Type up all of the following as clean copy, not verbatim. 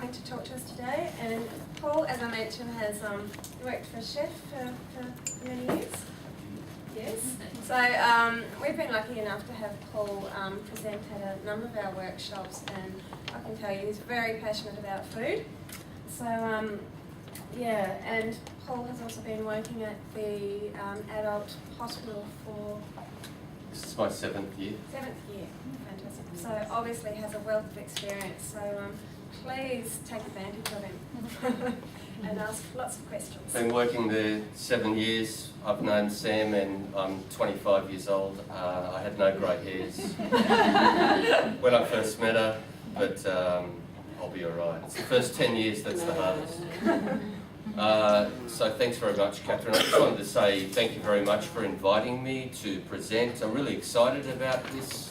coming to talk to us today. And Paul, as I mentioned, has worked for Chef for many years. Yes. So we've been lucky enough to have Paul present at a number of our workshops, and I can tell you he's very passionate about food. So yeah, and Paul has also been working at the adult hospital for... This is my 7th year. 7th year, fantastic. So obviously has a wealth of experience, so please take advantage of him and ask lots of questions. Been working there 7 years. I've known Sam and I'm 25 years old. I had no grey hairs when I first met her, but I'll be alright. It's the first 10 years that's the hardest. So thanks very much, Catherine. I just wanted to say thank you very much for inviting me to present. I'm really excited about this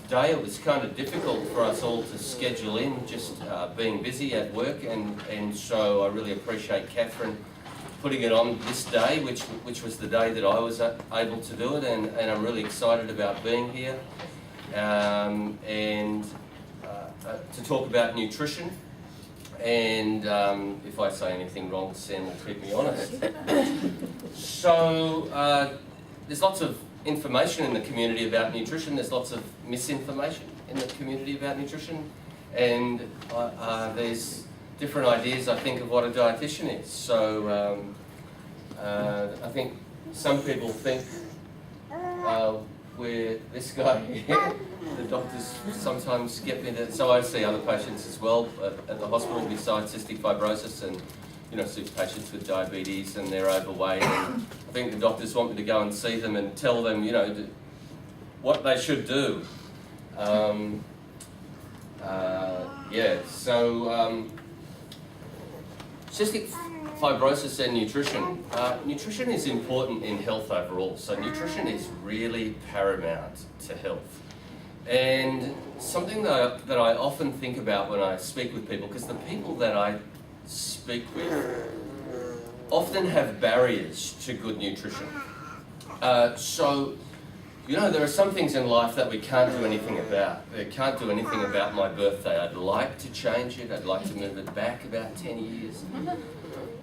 day. It was kind of difficult for us all to schedule in, just being busy at work, and so I really appreciate Catherine putting it on this day, which was the day that I was able to do it, and I'm really excited about being here and to talk about nutrition. And if I say anything wrong, Sam will keep me honest. So there's lots of information in the community about nutrition. There's lots of misinformation in the community about nutrition, and there's different ideas, I think, of what a dietitian is. So I think some people think we're this guy here. The doctors sometimes get me that. So I see other patients as well at the hospital besides cystic fibrosis, and see patients with diabetes and they're overweight. And I think the doctors want me to go and see them and tell them, what they should do. Cystic fibrosis and nutrition. Nutrition is important in health overall. So nutrition is really paramount to health. And something that I often think about when I speak with people, because the people that I speak with often have barriers to good nutrition. So there are some things in life that we can't do anything about. We can't do anything about my birthday. I'd like to change it. I'd like to move it back about 10 years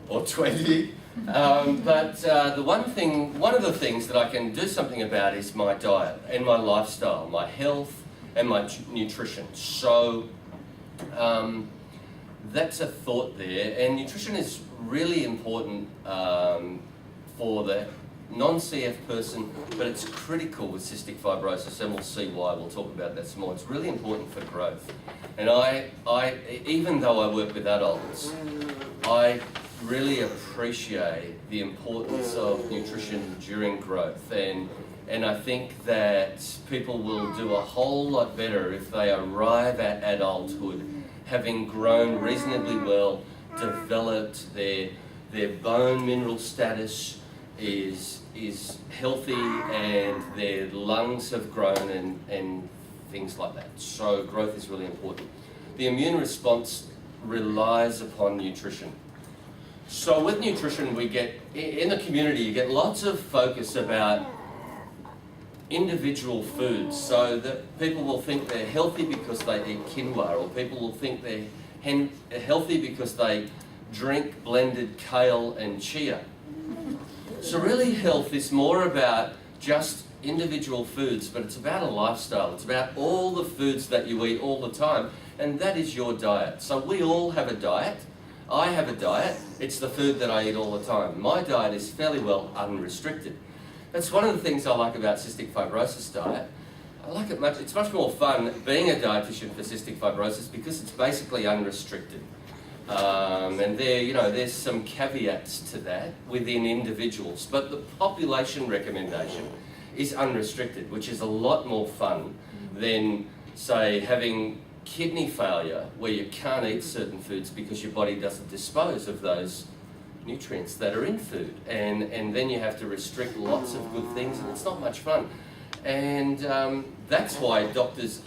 or 20. But one of the things that I can do something about is my diet and my lifestyle, my health and my nutrition. So that's a thought there. And nutrition is really important for the non-CF person, but it's critical with cystic fibrosis, and we'll see why. We'll talk about that some more. It's really important for growth. And I even though I work with adults, I really appreciate the importance of nutrition during growth, and I think that people will do a whole lot better if they arrive at adulthood having grown reasonably well, developed their bone mineral status is healthy, and their lungs have grown and things like that. So growth is really important. The immune response relies upon nutrition. So with nutrition, we get, in the community, you get lots of focus about individual foods. So that people will think they're healthy because they eat quinoa, or people will think they're healthy because they drink blended kale and chia. So really health is more about just individual foods, but it's about a lifestyle. It's about all the foods that you eat all the time, and that is your diet. So we all have a diet. I have a diet. It's the food that I eat all the time. My diet is fairly well unrestricted. That's one of the things I like about cystic fibrosis diet. I like it much. It's much more fun being a dietitian for cystic fibrosis because it's basically unrestricted. And there's some caveats to that within individuals, but the population recommendation is unrestricted, which is a lot more fun than, say, having kidney failure where you can't eat certain foods because your body doesn't dispose of those nutrients that are in food, and then you have to restrict lots of good things, and it's not much fun. And that's why doctors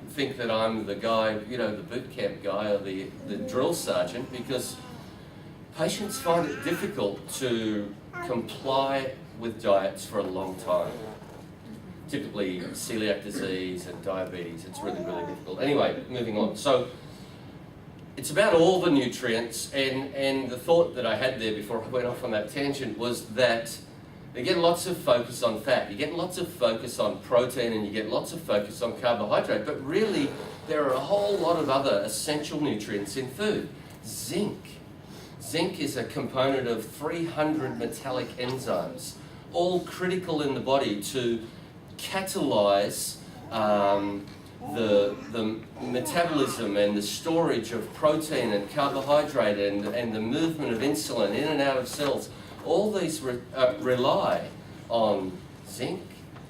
think that I'm the guy, the boot camp guy, or the drill sergeant, because patients find it difficult to comply with diets for a long time. Typically celiac disease and diabetes, it's really, really difficult. Anyway, moving on. So it's about all the nutrients, and the thought that I had there before I went off on that tangent was that you get lots of focus on fat, you get lots of focus on protein, and you get lots of focus on carbohydrate, but really there are a whole lot of other essential nutrients in food. Zinc. Zinc is a component of 300 metallic enzymes, all critical in the body to catalyze the metabolism and the storage of protein and carbohydrate and the movement of insulin in and out of cells. All these rely on zinc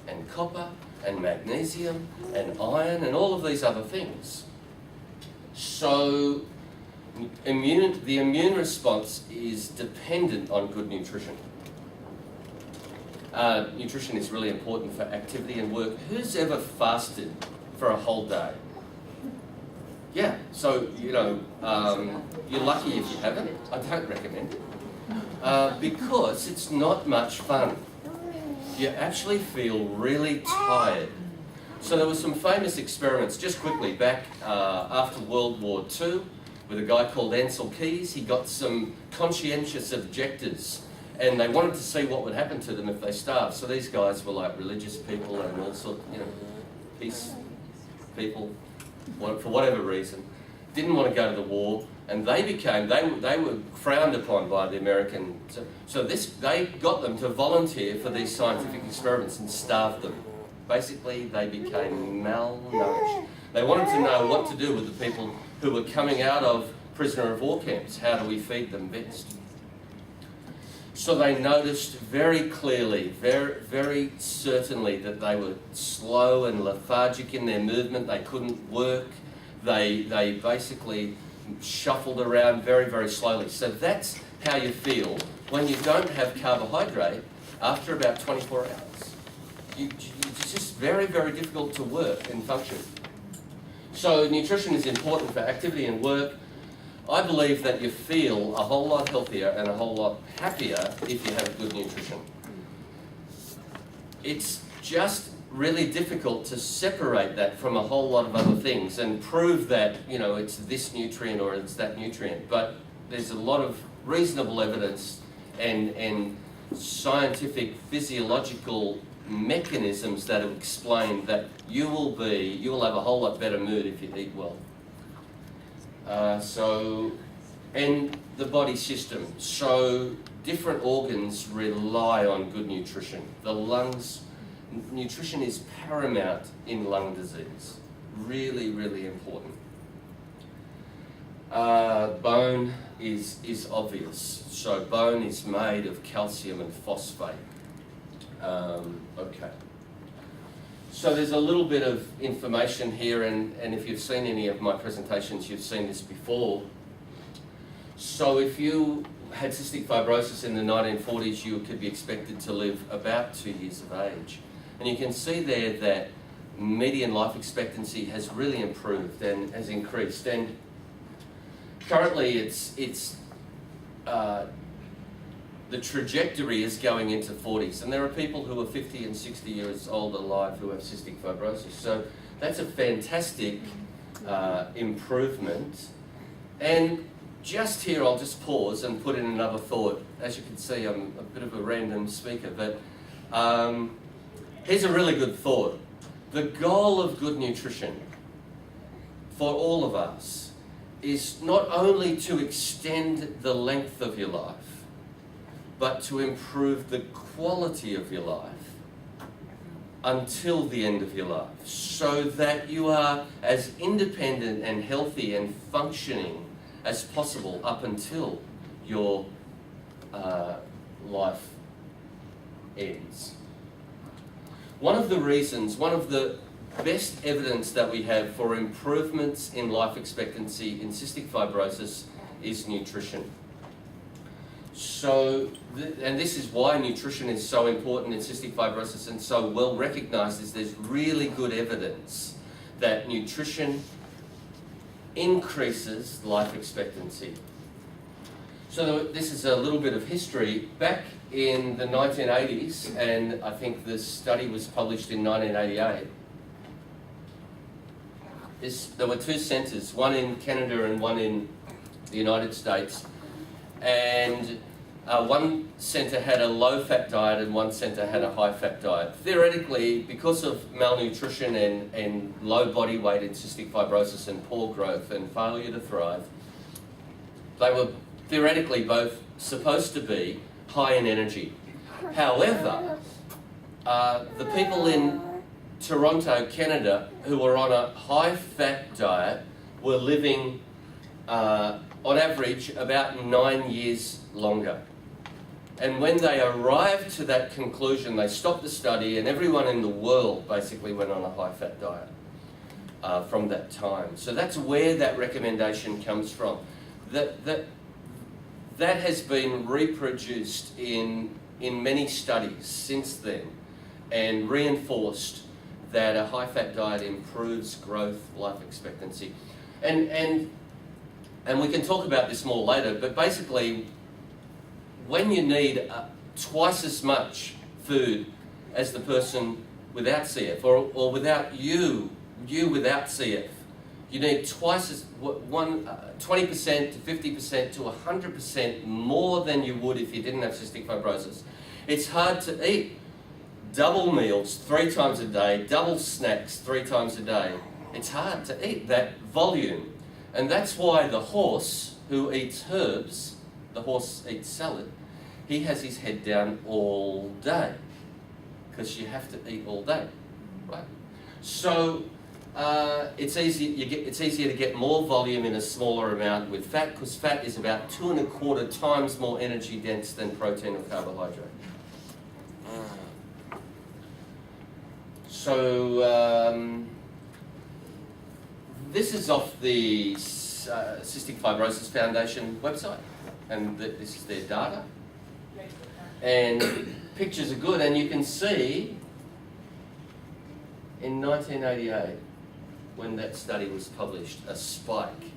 and copper and magnesium and iron and all of these other things. So the immune response is dependent on good nutrition. Nutrition is really important for activity and work. Who's ever fasted for a whole day? Yeah, so, you know, you're lucky if you haven't. I don't recommend it. Because it's not much fun. You actually feel really tired. So there were some famous experiments, just quickly, back after World War II, with a guy called Ansel Keys. He got some conscientious objectors, and they wanted to see what would happen to them if they starved. So these guys were like religious people and all sorts, you know, peace people, for whatever reason, didn't want to go to the war, and they were frowned upon by the American. So they got them to volunteer for these scientific experiments and starved them. Basically, they became malnourished. They wanted to know what to do with the people who were coming out of prisoner of war camps. How do we feed them best? So they noticed very clearly, very certainly, that they were slow and lethargic in their movement. They couldn't work. They basically shuffled around very slowly. So that's how you feel when you don't have carbohydrate after about 24 hours. It's just very difficult to work and function. So nutrition is important for activity and work. I believe that you feel a whole lot healthier and a whole lot happier if you have good nutrition. It's just really difficult to separate that from a whole lot of other things and prove that, you know, it's this nutrient or it's that nutrient. But there's a lot of reasonable evidence and scientific physiological mechanisms that have explained that you will have a whole lot better mood if you eat well. And the body system. So different organs rely on good nutrition. The lungs, nutrition is paramount in lung disease. Really important. Bone is obvious. So bone is made of calcium and phosphate. Okay. So there's a little bit of information here, and if you've seen any of my presentations, you've seen this before. So if you had cystic fibrosis in the 1940s, you could be expected to live about 2 years of age. And you can see there that median life expectancy has really improved and has increased. And currently the trajectory is going into 40s, and there are people who are 50 and 60 years old alive who have cystic fibrosis. So that's a fantastic improvement. And just here, I'll just pause and put in another thought. As you can see, I'm a bit of a random speaker, but here's a really good thought. The goal of good nutrition for all of us is not only to extend the length of your life, but to improve the quality of your life until the end of your life, so that you are as independent and healthy and functioning as possible up until your life ends. One of the best evidence that we have for improvements in life expectancy in cystic fibrosis is nutrition. So, and this is why nutrition is so important in cystic fibrosis and so well recognized, is there's really good evidence that nutrition increases life expectancy. So this is a little bit of history. Back in the 1980s, and I think this study was published in 1988, there were two centres, one in Canada and one in the United States, and one centre had a low-fat diet and one centre had a high-fat diet. Theoretically, because of malnutrition and low body weight in cystic fibrosis and poor growth and failure to thrive, they were theoretically both supposed to be high in energy. However, the people in Toronto, Canada, who were on a high-fat diet were living, on average, about 9 years longer. And when they arrived to that conclusion, they stopped the study, and everyone in the world basically went on a high-fat diet from that time. So that's where that recommendation comes from. That has been reproduced in many studies since then and reinforced that a high-fat diet improves growth, life expectancy. And we can talk about this more later, but basically, when you need twice as much food as the person without CF, or without you without CF, you need twice as 20% to 50% to 100% more than you would if you didn't have cystic fibrosis. It's hard to eat double meals 3 times a day, double snacks 3 times a day. It's hard to eat that volume. And that's why the horse who eats herbs, the horse eats salad, he has his head down all day, because you have to eat all day, right? So it's easier to get more volume in a smaller amount with fat, because fat is about 2.25 times more energy dense than protein or carbohydrate. So this is off the Cystic Fibrosis Foundation website, and this is their data. And pictures are good, and you can see in 1988, when that study was published, a spike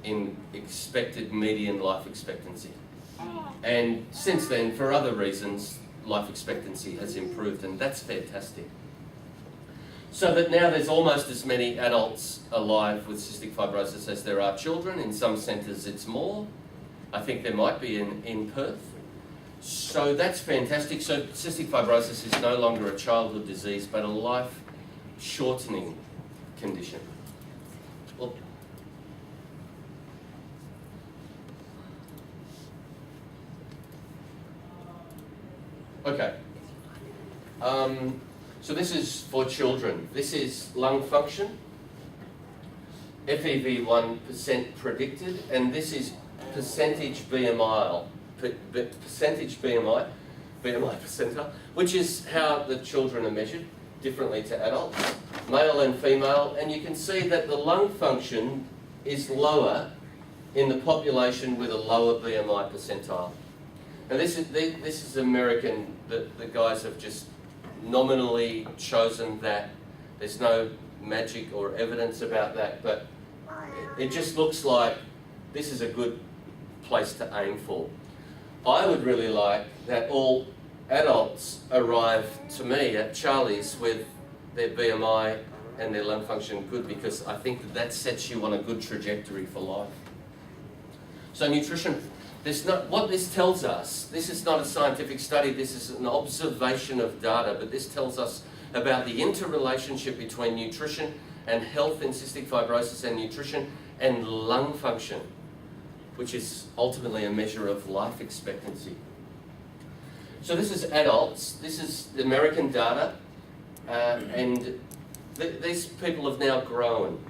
in expected median life expectancy. And since then, for other reasons, life expectancy has improved, and that's fantastic. So that now there's almost as many adults alive with cystic fibrosis as there are children. In some centres it's more. I think there might be in Perth. So that's fantastic. So cystic fibrosis is no longer a childhood disease, but a life-shortening condition. Well, okay. So this is for children. This is lung function, FEV1% predicted, and this is percentage BMI, BMI percentile, which is how the children are measured differently to adults, male and female, and you can see that the lung function is lower in the population with a lower BMI percentile. And this is American. The guys have just nominally chosen that. There's no magic or evidence about that, but it just looks like this is a good place to aim for. I would really like that all adults arrive to me at Charlie's with their BMI and their lung function good, because I think that sets you on a good trajectory for life. So nutrition, what this tells us, this is not a scientific study, this is an observation of data, but this tells us about the interrelationship between nutrition and health in cystic fibrosis, and nutrition and lung function, which is ultimately a measure of life expectancy. So this is adults, this is the American data, and these people have now grown.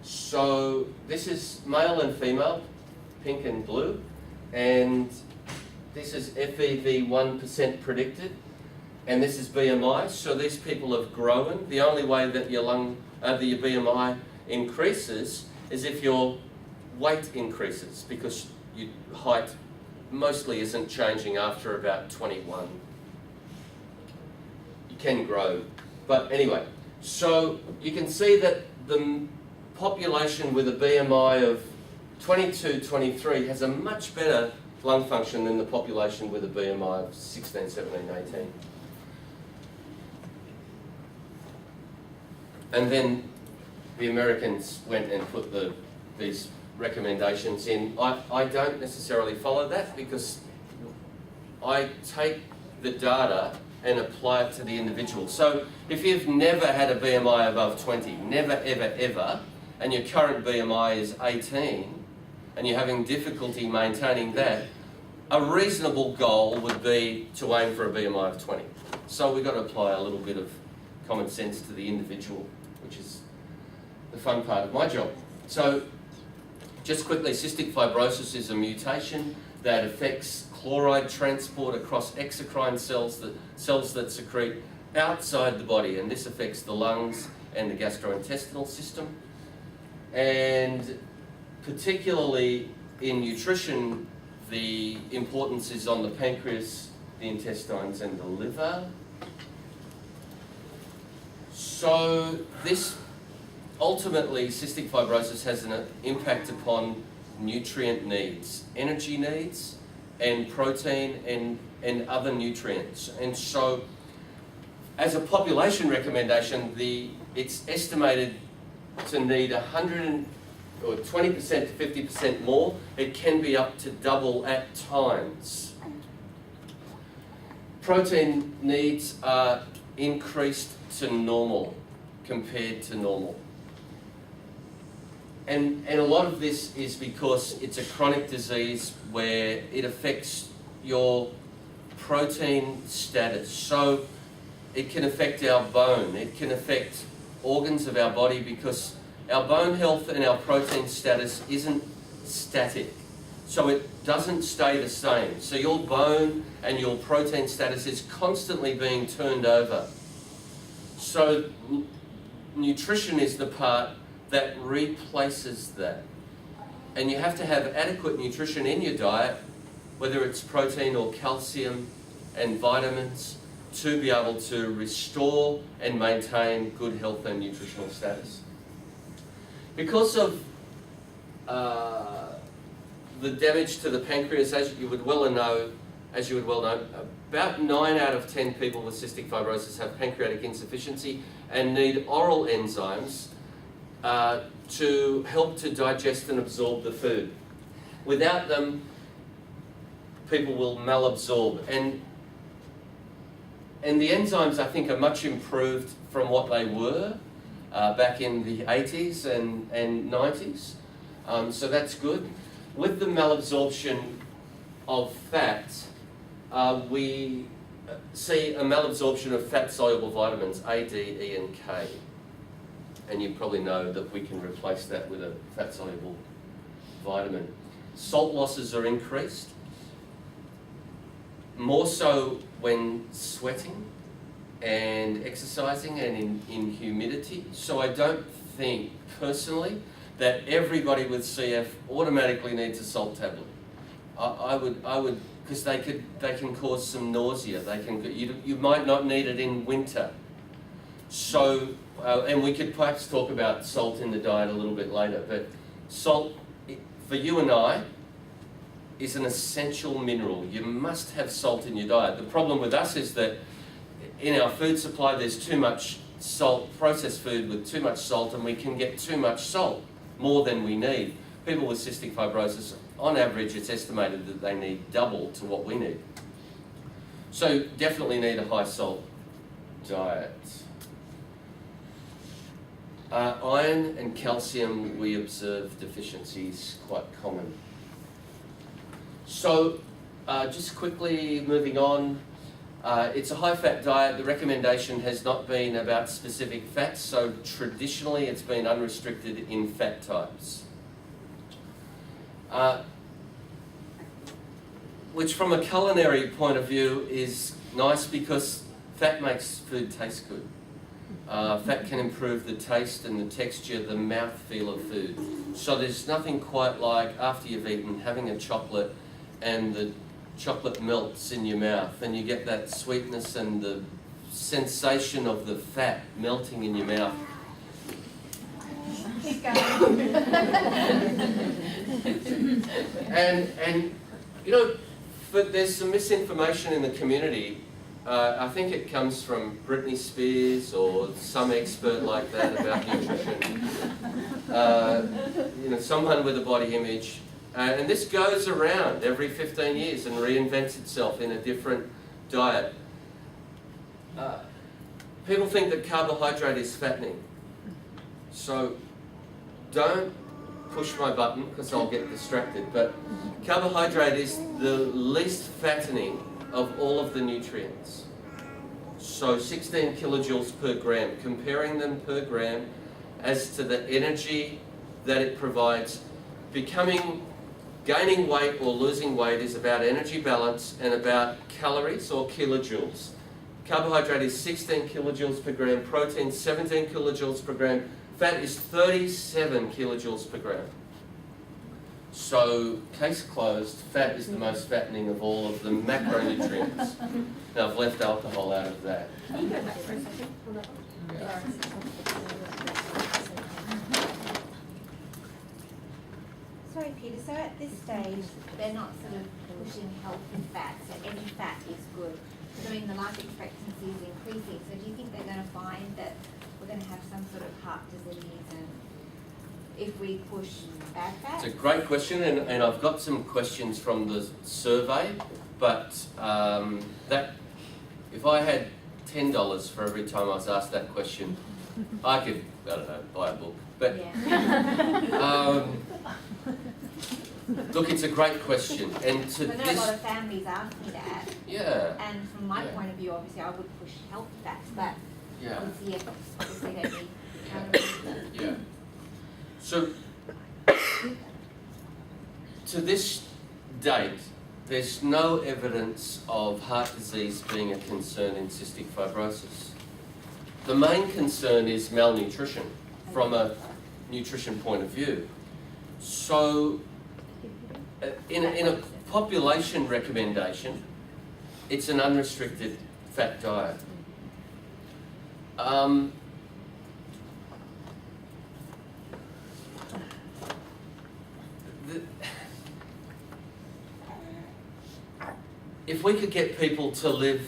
So this is male and female, pink and blue, and this is FEV1% predicted, and this is BMI. So these people have grown. The only way that your BMI increases is if your weight increases, because your height mostly isn't changing after about 21. You can grow, but anyway. So you can see that the population with a BMI of 22, 23 has a much better lung function than the population with a BMI of 16, 17, 18. And then the Americans went and put these recommendations in. I don't necessarily follow that because I take the data and apply it to the individual. So if you've never had a BMI above 20, never, ever, ever, and your current BMI is 18, and you're having difficulty maintaining that, a reasonable goal would be to aim for a BMI of 20. So we've got to apply a little bit of common sense to the individual, which is the fun part of my job. So just quickly, cystic fibrosis is a mutation that affects chloride transport across exocrine cells that secrete outside the body, and this affects the lungs and the gastrointestinal system. And particularly in nutrition, the importance is on the pancreas, the intestines and the liver. So this ultimately, cystic fibrosis has an impact upon nutrient needs, energy needs and protein and other nutrients. And so as a population recommendation, it's estimated to need 20% to 50% more. It can be up to double at times. Protein needs are increased to normal, compared to normal. And a lot of this is because it's a chronic disease where it affects your protein status. So it can affect our bone, it can affect organs of our body, because our bone health and our protein status isn't static. So it doesn't stay the same. So your bone and your protein status is constantly being turned over. So nutrition is the part that replaces that. And you have to have adequate nutrition in your diet, whether it's protein or calcium and vitamins, to be able to restore and maintain good health and nutritional status. Because of the damage to the pancreas, as you would well know, about 9 out of 10 people with cystic fibrosis have pancreatic insufficiency and need oral enzymes to help to digest and absorb the food. Without them, people will malabsorb. And the enzymes, I think, are much improved from what they were back in the 80s and 90s. So that's good. With the malabsorption of fat, we see a malabsorption of fat-soluble vitamins A, D, E and K. And you probably know that we can replace that with a fat-soluble vitamin. Salt losses are increased, more so when sweating and exercising and in humidity. So I don't think, personally, that everybody with CF automatically needs a salt tablet. I would, because they can cause some nausea. You might not need it in winter. So, and we could perhaps talk about salt in the diet a little bit later, but salt, for you and I, is an essential mineral. You must have salt in your diet. The problem with us is that in our food supply there's too much salt, processed food with too much salt, and we can get too much salt, more than we need. People with cystic fibrosis, on average, it's estimated that they need double to what we need. So definitely need a high salt diet. Iron and calcium, we observe deficiencies quite common. So just quickly moving on, it's a high-fat diet. The recommendation has not been about specific fats, so traditionally it's been unrestricted in fat types. Which from a culinary point of view is nice because fat makes food taste good. Fat can improve the taste and the texture, the mouthfeel of food. So there's nothing quite like, after you've eaten, having a chocolate and the chocolate melts in your mouth and you get that sweetness and the sensation of the fat melting in your mouth. Keep going. And you know, but there's some misinformation in the community I think it comes from Britney Spears or some expert like that about nutrition. You know, someone with a body image. And this goes around every 15 years and reinvents itself in a different diet. People think that carbohydrate is fattening. So don't push my button because I'll get distracted. But carbohydrate is the least fattening of all of the nutrients. So 16 kilojoules per gram, comparing them per gram as to the energy that it provides. Gaining weight or losing weight is about energy balance and about calories or kilojoules. Carbohydrate is 16 kilojoules per gram, protein 17 kilojoules per gram, fat is 37 kilojoules per gram. So, case closed, fat is the most fattening of all of the macronutrients. Now I've left alcohol out of that. Can you go back for a second? Yeah. Sorry, Peter, so at this stage, they're not sort of pushing healthy fat, so any fat is good. So I mean, the life expectancy is increasing, so do you think they're going to find that we're going to have some sort of heart disease and if we push bad fat? It's a great question, and I've got some questions from the survey, but that if I had $10 for every time I was asked that question, I could, I don't know, buy a book. But yeah. Look, it's a great question, and to I know this, a lot of families ask me that, yeah, and from my Yeah. point of view, obviously, I would push healthy fats, but yeah, obviously they don't need calories. yeah. So, to this date, there's no evidence of heart disease being a concern in cystic fibrosis. The main concern is malnutrition from a nutrition point of view. So, in a population recommendation, it's an unrestricted fat diet. If we could get people to live,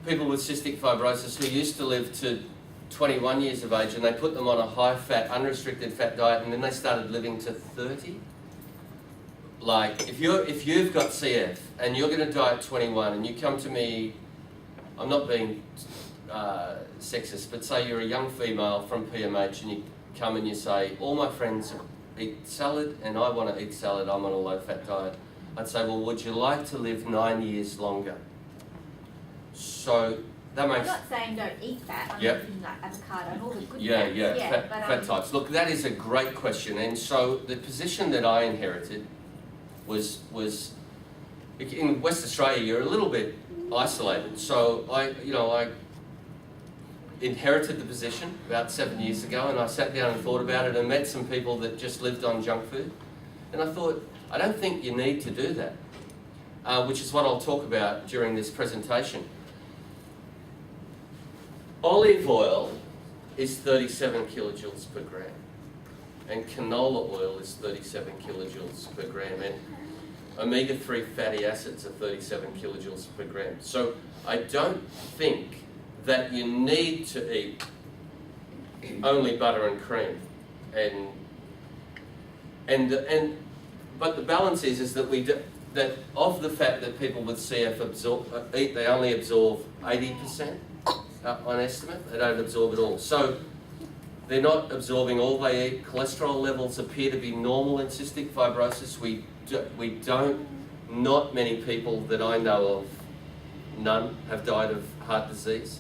people with cystic fibrosis who used to live to 21 years of age, and they put them on a high-fat, unrestricted fat diet, and then they started living to 30. Like, if you've got CF and you're going to die at 21, and you come to me, I'm not being sexist, but say you're a young female from PMH, and you come and you say, all my friends eat salad, and I want to eat salad, I'm on a low-fat diet. I'd say, well, would you like to live 9 years longer? So that makes... I'm not saying don't eat fat, I'm Yep. eating like avocado and all the good Yeah, fats. fat types. Look, that is a great question, and so the position that I inherited was in West Australia, you're a little bit isolated. So I inherited the position about 7 years ago, and I sat down and thought about it and met some people that just lived on junk food, and I thought, I don't think you need to do that, which is what I'll talk about during this presentation. Olive oil is 37 kilojoules per gram, and canola oil is 37 kilojoules per gram, and omega-3 fatty acids are 37 kilojoules per gram. So I don't think that you need to eat only butter and cream, but the balance is that that of the fat that people with CF eat, they only absorb 80%. On estimate, they don't absorb it all. So they're not absorbing all they eat. Cholesterol levels appear to be normal in cystic fibrosis. Not many people that I know of, none, have died of heart disease.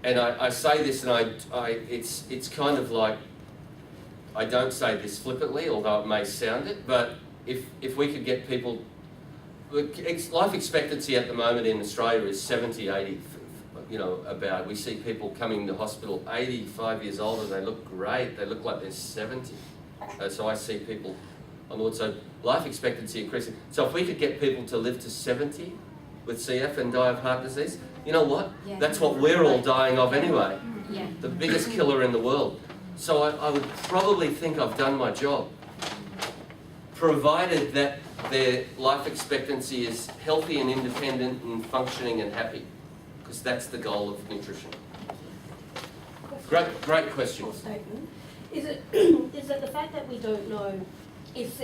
And I say this, and it's kind of like, I don't say this flippantly, although it may sound it, but if we could get people, life expectancy at the moment in Australia is 70, 80, about. We see people coming to hospital 85 years old and they look great. They look like they're 70. So I see people on the board. So life expectancy increasing. So if we could get people to live to 70 with CF and die of heart disease, you know what? Yeah. That's what we're all dying of anyway. Yeah. The biggest killer in the world. So I would probably think I've done my job. provided that their life expectancy is healthy and independent and functioning and happy, because that's the goal of nutrition. Great question. Statement. Is it the fact that we don't know if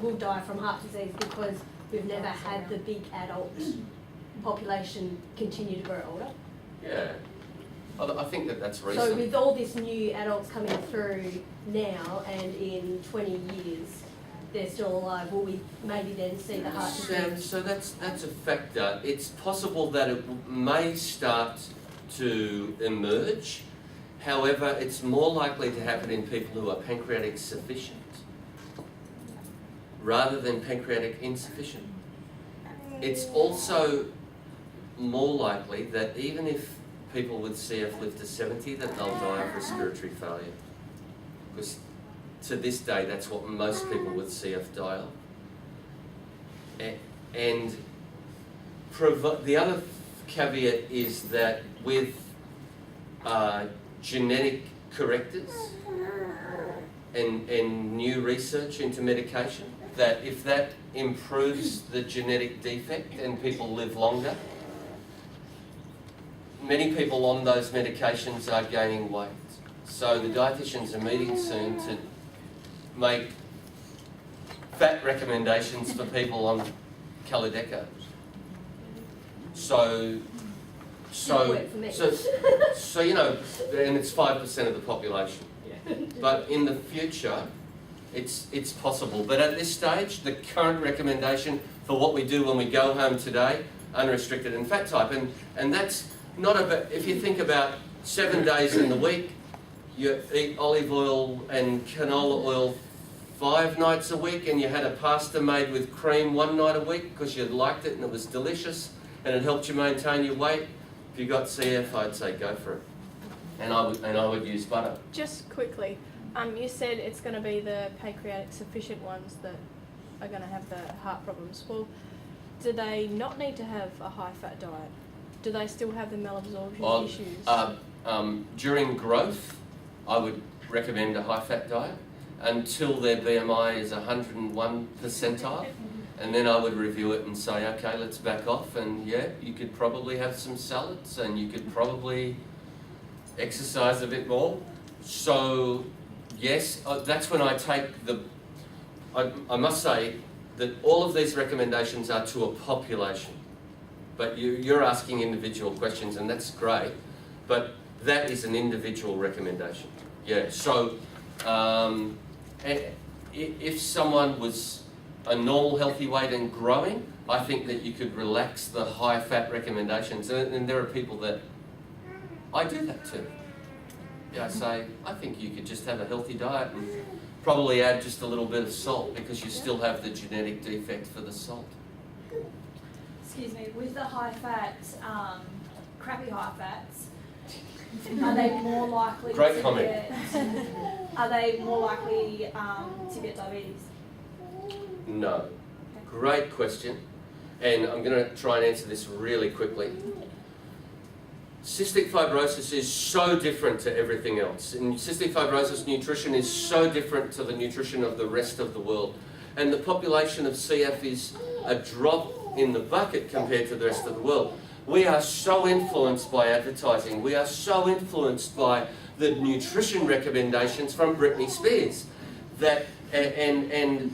will die from heart disease because we've never had the big adult population continue to grow older? Yeah, I think that's reasonable. So with all this new adults coming through now and in 20 years, they're still alive, will we maybe then see the heart disease? So that's a factor. It's possible that it may start to emerge. However, it's more likely to happen in people who are pancreatic sufficient rather than pancreatic insufficient. It's also more likely that even if people with CF live to 70, that they'll die of respiratory failure. Because to this day, that's what most people with CF die of. And the other caveat is that with genetic correctors and new research into medication, that if that improves the genetic defect and people live longer, many people on those medications are gaining weight. So the dietitians are meeting soon to make fat recommendations for people on Calideco. So you know, and it's 5% of the population. But in the future, it's possible. But at this stage, the current recommendation for what we do when we go home today, unrestricted and fat type, and that's not about, if you think about 7 days in the week, you eat olive oil and canola oil 5 nights a week, and you had a pasta made with cream 1 night a week because you liked it and it was delicious and it helped you maintain your weight. If you got CF, I'd say go for it. And I would use butter. Just quickly, you said it's going to be the pancreatic sufficient ones that are going to have the heart problems. Well, do they not need to have a high-fat diet? Do they still have the malabsorption issues? During growth, I would recommend a high-fat diet until their BMI is 101 percentile. And then I would review it and say, okay, let's back off, and yeah, you could probably have some salads and you could probably exercise a bit more. So yes, that's when I take I must say that all of these recommendations are to a population, but you're asking individual questions, and that's great, but that is an individual recommendation. Yeah, so if someone was a normal healthy weight and growing, I think that you could relax the high fat recommendations, and there are people that I do that too. Yeah, I say, I think you could just have a healthy diet and probably add just a little bit of salt because you still have the genetic defect for the salt. Excuse me, with the high fat, crappy high fats, are they more likely Great to comment. are they more likely to get diabetes? No. Great question. And I'm going to try and answer this really quickly. Cystic fibrosis is so different to everything else. And cystic fibrosis nutrition is so different to the nutrition of the rest of the world. And the population of CF is a drop in the bucket compared to the rest of the world. We are so influenced by advertising. We are so influenced by the nutrition recommendations from Britney Spears that and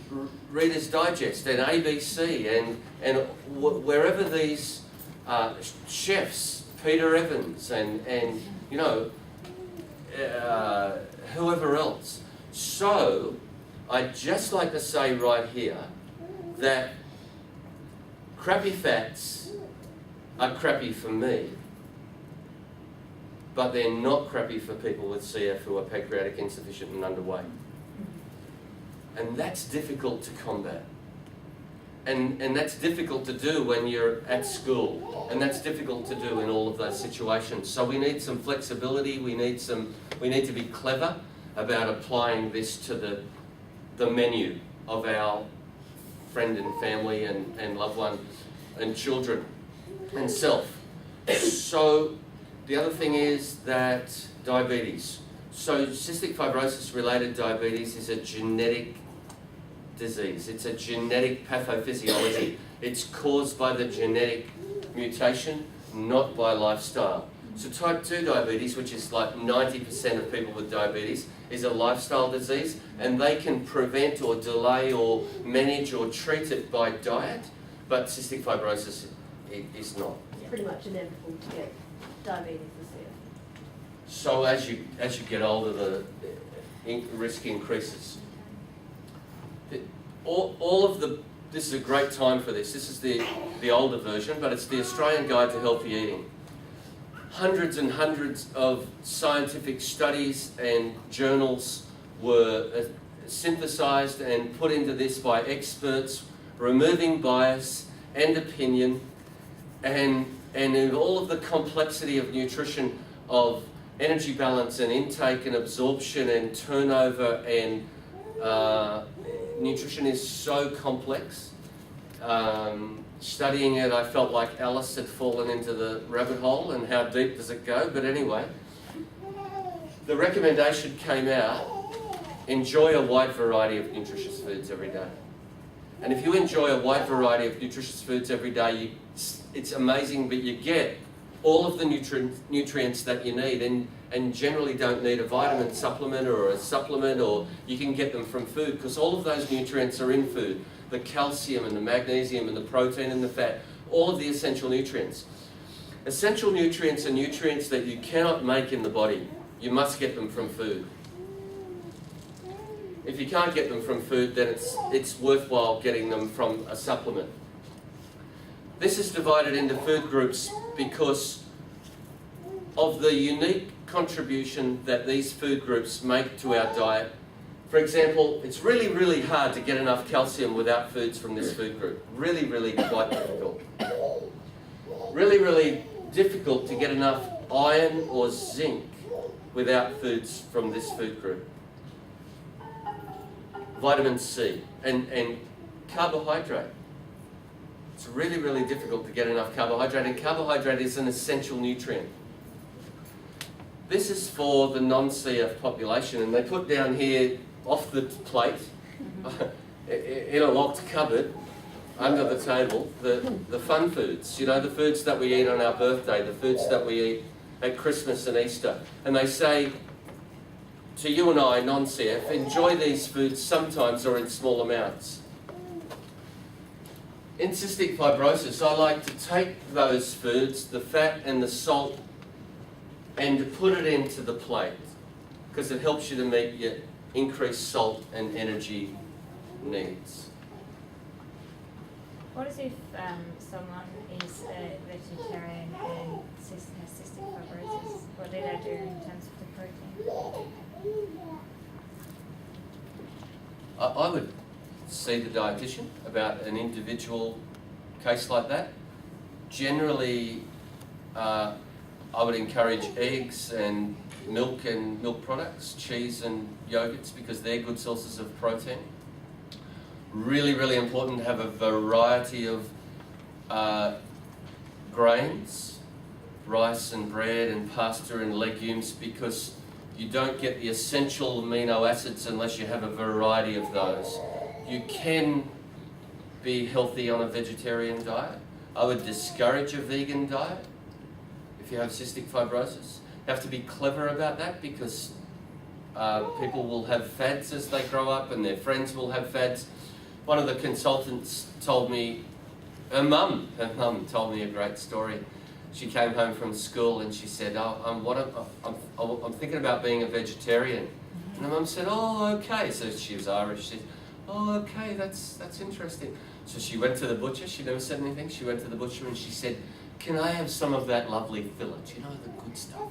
Reader's Digest and ABC and wherever these chefs, Peter Evans and you know whoever else. So I'd just like to say right here that crappy fats are crappy for me, but they're not crappy for people with CF who are pancreatic insufficient and underweight. And that's difficult to combat. And that's difficult to do when you're at school. And that's difficult to do in all of those situations. So we need some flexibility, we need to be clever about applying this to the menu of our friend and family and loved one and children and self. So the other thing is that diabetes. So cystic fibrosis related diabetes is a genetic disease. It's a genetic pathophysiology. It's caused by the genetic mutation, not by lifestyle. So type 2 diabetes, which is like 90% of people with diabetes, is a lifestyle disease, and they can prevent or delay or manage or treat it by diet, but cystic fibrosis is not. It's pretty much inevitable to get diabetes this year. So as you get older, the risk increases. This is a great time for this. This is the older version, but it's the Australian Guide to Healthy Eating. Hundreds and hundreds of scientific studies and journals were synthesized and put into this by experts, removing bias and opinion, and in all of the complexity of nutrition, of energy balance and intake and absorption and turnover, and nutrition is so complex. Studying it, I felt like Alice had fallen into the rabbit hole, and how deep does it go? But anyway, the recommendation came out: enjoy a wide variety of nutritious foods every day. And if you enjoy a wide variety of nutritious foods every day, it's amazing, but you get all of the nutrients that you need, and generally don't need a vitamin supplement or a supplement, or you can get them from food, because all of those nutrients are in food. The calcium and the magnesium and the protein and the fat, all of the essential nutrients. Essential nutrients are nutrients that you cannot make in the body. You must get them from food. If you can't get them from food, then it's worthwhile getting them from a supplement. This is divided into food groups because of the unique contribution that these food groups make to our diet. For example, it's really, really hard to get enough calcium without foods from this food group. Really, really quite difficult. Really, really difficult to get enough iron or zinc without foods from this food group. Vitamin C and carbohydrate. It's really, really difficult to get enough carbohydrate, and carbohydrate is an essential nutrient. This is for the non-CF population, and they put down here off the plate, in a locked cupboard, under the table, the fun foods. You know, the foods that we eat on our birthday, the foods that we eat at Christmas and Easter. And they say to you and I, non-CF, enjoy these foods sometimes or in small amounts. In cystic fibrosis, I like to take those foods, the fat and the salt, and to put it into the plate, because it helps you to meet your increased salt and energy needs. What is if someone is a vegetarian and has cystic fibrosis? What do they do in terms of the protein? I would see the dietitian about an individual case like that. Generally, I would encourage eggs and milk products, cheese and yogurts, because they're good sources of protein. Really, really important to have a variety of grains, rice and bread and pasta and legumes, because you don't get the essential amino acids unless you have a variety of those. You can be healthy on a vegetarian diet. I would discourage a vegan diet if you have cystic fibrosis. You have to be clever about that, because people will have fads as they grow up, and their friends will have fads. One of the consultants told me, her mum told me a great story. She came home from school and she said, I'm thinking about being a vegetarian. And her mum said, oh, okay. So she was Irish. She said, oh, okay, that's interesting. So she went to the butcher. She never said anything. She went to the butcher and she said, can I have some of that lovely fillet? You know, the good stuff.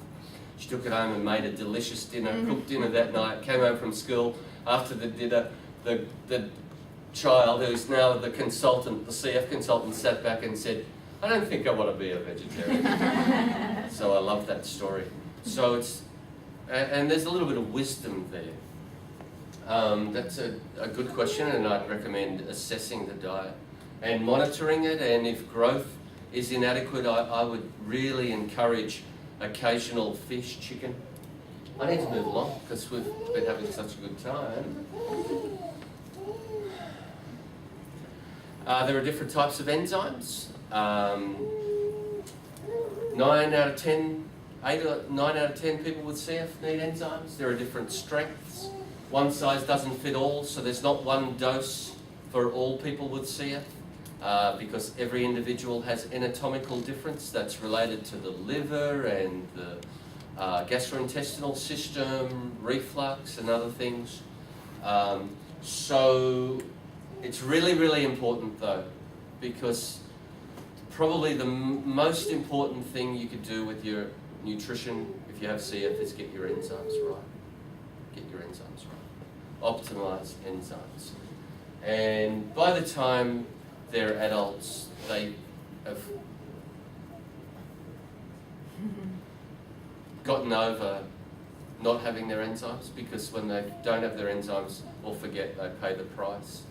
She took it home and made a delicious dinner, cooked dinner that night, came home from school. After the dinner, the child, who's now the consultant, the CF consultant, sat back and said, I don't think I want to be a vegetarian. So I love that story. So it's, and there's a little bit of wisdom there. That's a good question, and I'd recommend assessing the diet and monitoring it, and if growth is inadequate, I would really encourage occasional fish, chicken. I need to move along because we've been having such a good time. There are different types of enzymes. 9 out of 10, 8 or 9 out of 10 people with CF need enzymes. There are different strengths. One size doesn't fit all, so there's not one dose for all people with CF because every individual has anatomical difference that's related to the liver and the gastrointestinal system, reflux and other things. So it's really, really important though, because probably the most important thing you could do with your nutrition if you have CF is get your enzymes right. Get your enzymes right. Optimize enzymes. And by the time they're adults, they have gotten over not having their enzymes, because when they don't have their enzymes, or forget, they pay the price.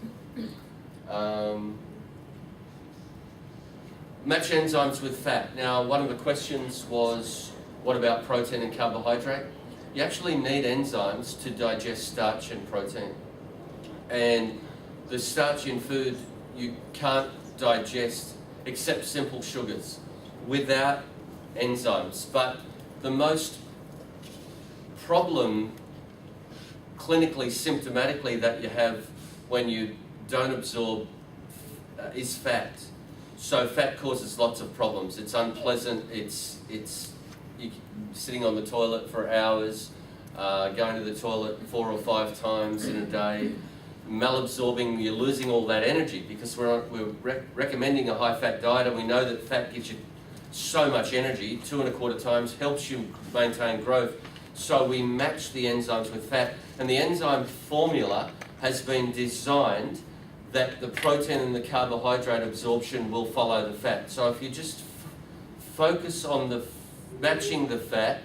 Match enzymes with fat. Now, one of the questions was, what about protein and carbohydrate? You actually need enzymes to digest starch and protein. And the starch in food you can't digest except simple sugars without enzymes. But the most problem clinically, symptomatically that you have when you don't absorb is fat. So fat causes lots of problems. It's unpleasant, it's you're sitting on the toilet for hours, going to the toilet 4 or 5 times in a day, malabsorbing, you're losing all that energy because we're recommending a high-fat diet, and we know that fat gives you so much energy, 2¼ times, helps you maintain growth. So we match the enzymes with fat, and the enzyme formula has been designed that the protein and the carbohydrate absorption will follow the fat. So if you just focus on the matching the fat,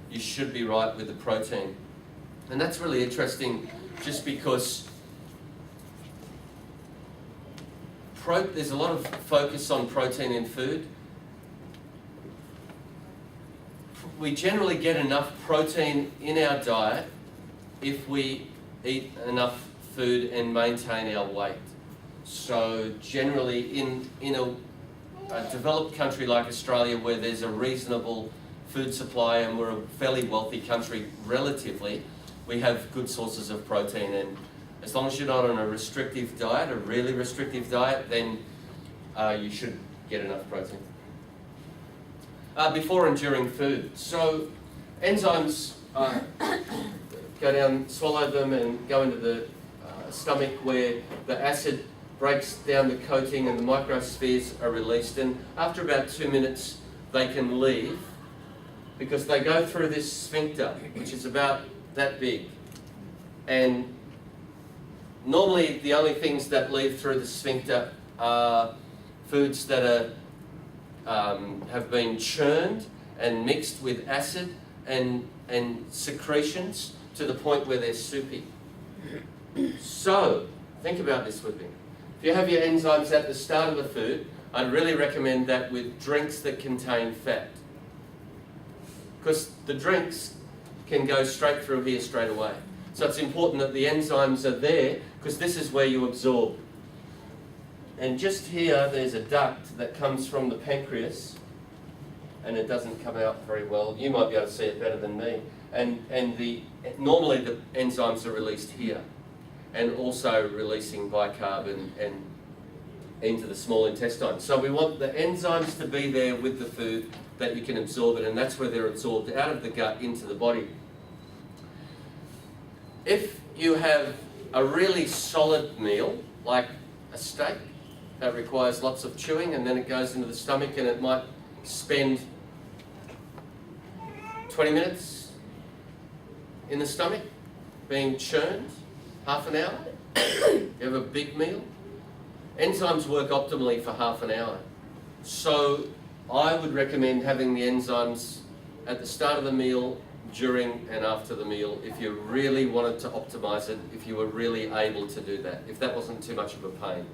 you should be right with the protein. And that's really interesting just because there's a lot of focus on protein in food. We generally get enough protein in our diet if we eat enough food and maintain our weight. So generally in a developed country like Australia, where there's a reasonable food supply and we're a fairly wealthy country relatively, we have good sources of protein, and as long as you're not on a restrictive diet, a really restrictive diet, then you should get enough protein. Before and during food. So enzymes go down, swallow them and go into the stomach, where the acid breaks down the coating and the microspheres are released, and after about 2 minutes they can leave because they go through this sphincter, which is about that big. And normally the only things that leave through the sphincter are foods that have been churned and mixed with acid and secretions to the point where they're soupy. So, think about this with me. If you have your enzymes at the start of the food, I'd really recommend that with drinks that contain fat. Because the drinks can go straight through here straight away. So it's important that the enzymes are there, because this is where you absorb. And just here, there's a duct that comes from the pancreas, and it doesn't come out very well. You might be able to see it better than me. And normally the enzymes are released here, and also releasing bicarb and into the small intestine. So we want the enzymes to be there with the food, that you can absorb it, and that's where they're absorbed out of the gut into the body. If you have a really solid meal, like a steak, that requires lots of chewing, and then it goes into the stomach, and it might spend 20 minutes in the stomach being churned, half an hour. You have a big meal. Enzymes work optimally for half an hour. So I would recommend having the enzymes at the start of the meal, during and after the meal, if you really wanted to optimize it, if you were really able to do that, if that wasn't too much of a pain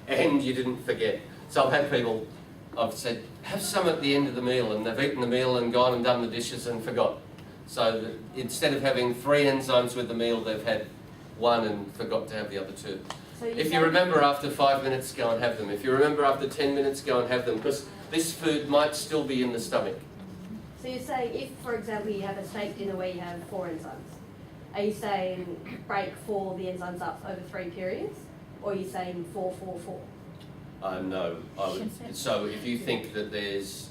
and you didn't forget. So I've had people, I've said, have some at the end of the meal, and they've eaten the meal and gone and done the dishes and forgot. So that instead of having 3 enzymes with the meal, they've had 1 and forgot to have the other 2. So you If say- you remember after 5 minutes, go and have them. If you remember after 10 minutes, go and have them, because this food might still be in the stomach. So you're saying if, for example, you have a steak dinner where you have 4 enzymes, are you saying break 4 the enzymes up over 3 periods, or are you saying 4, 4, 4? No, I would. So if you think that there's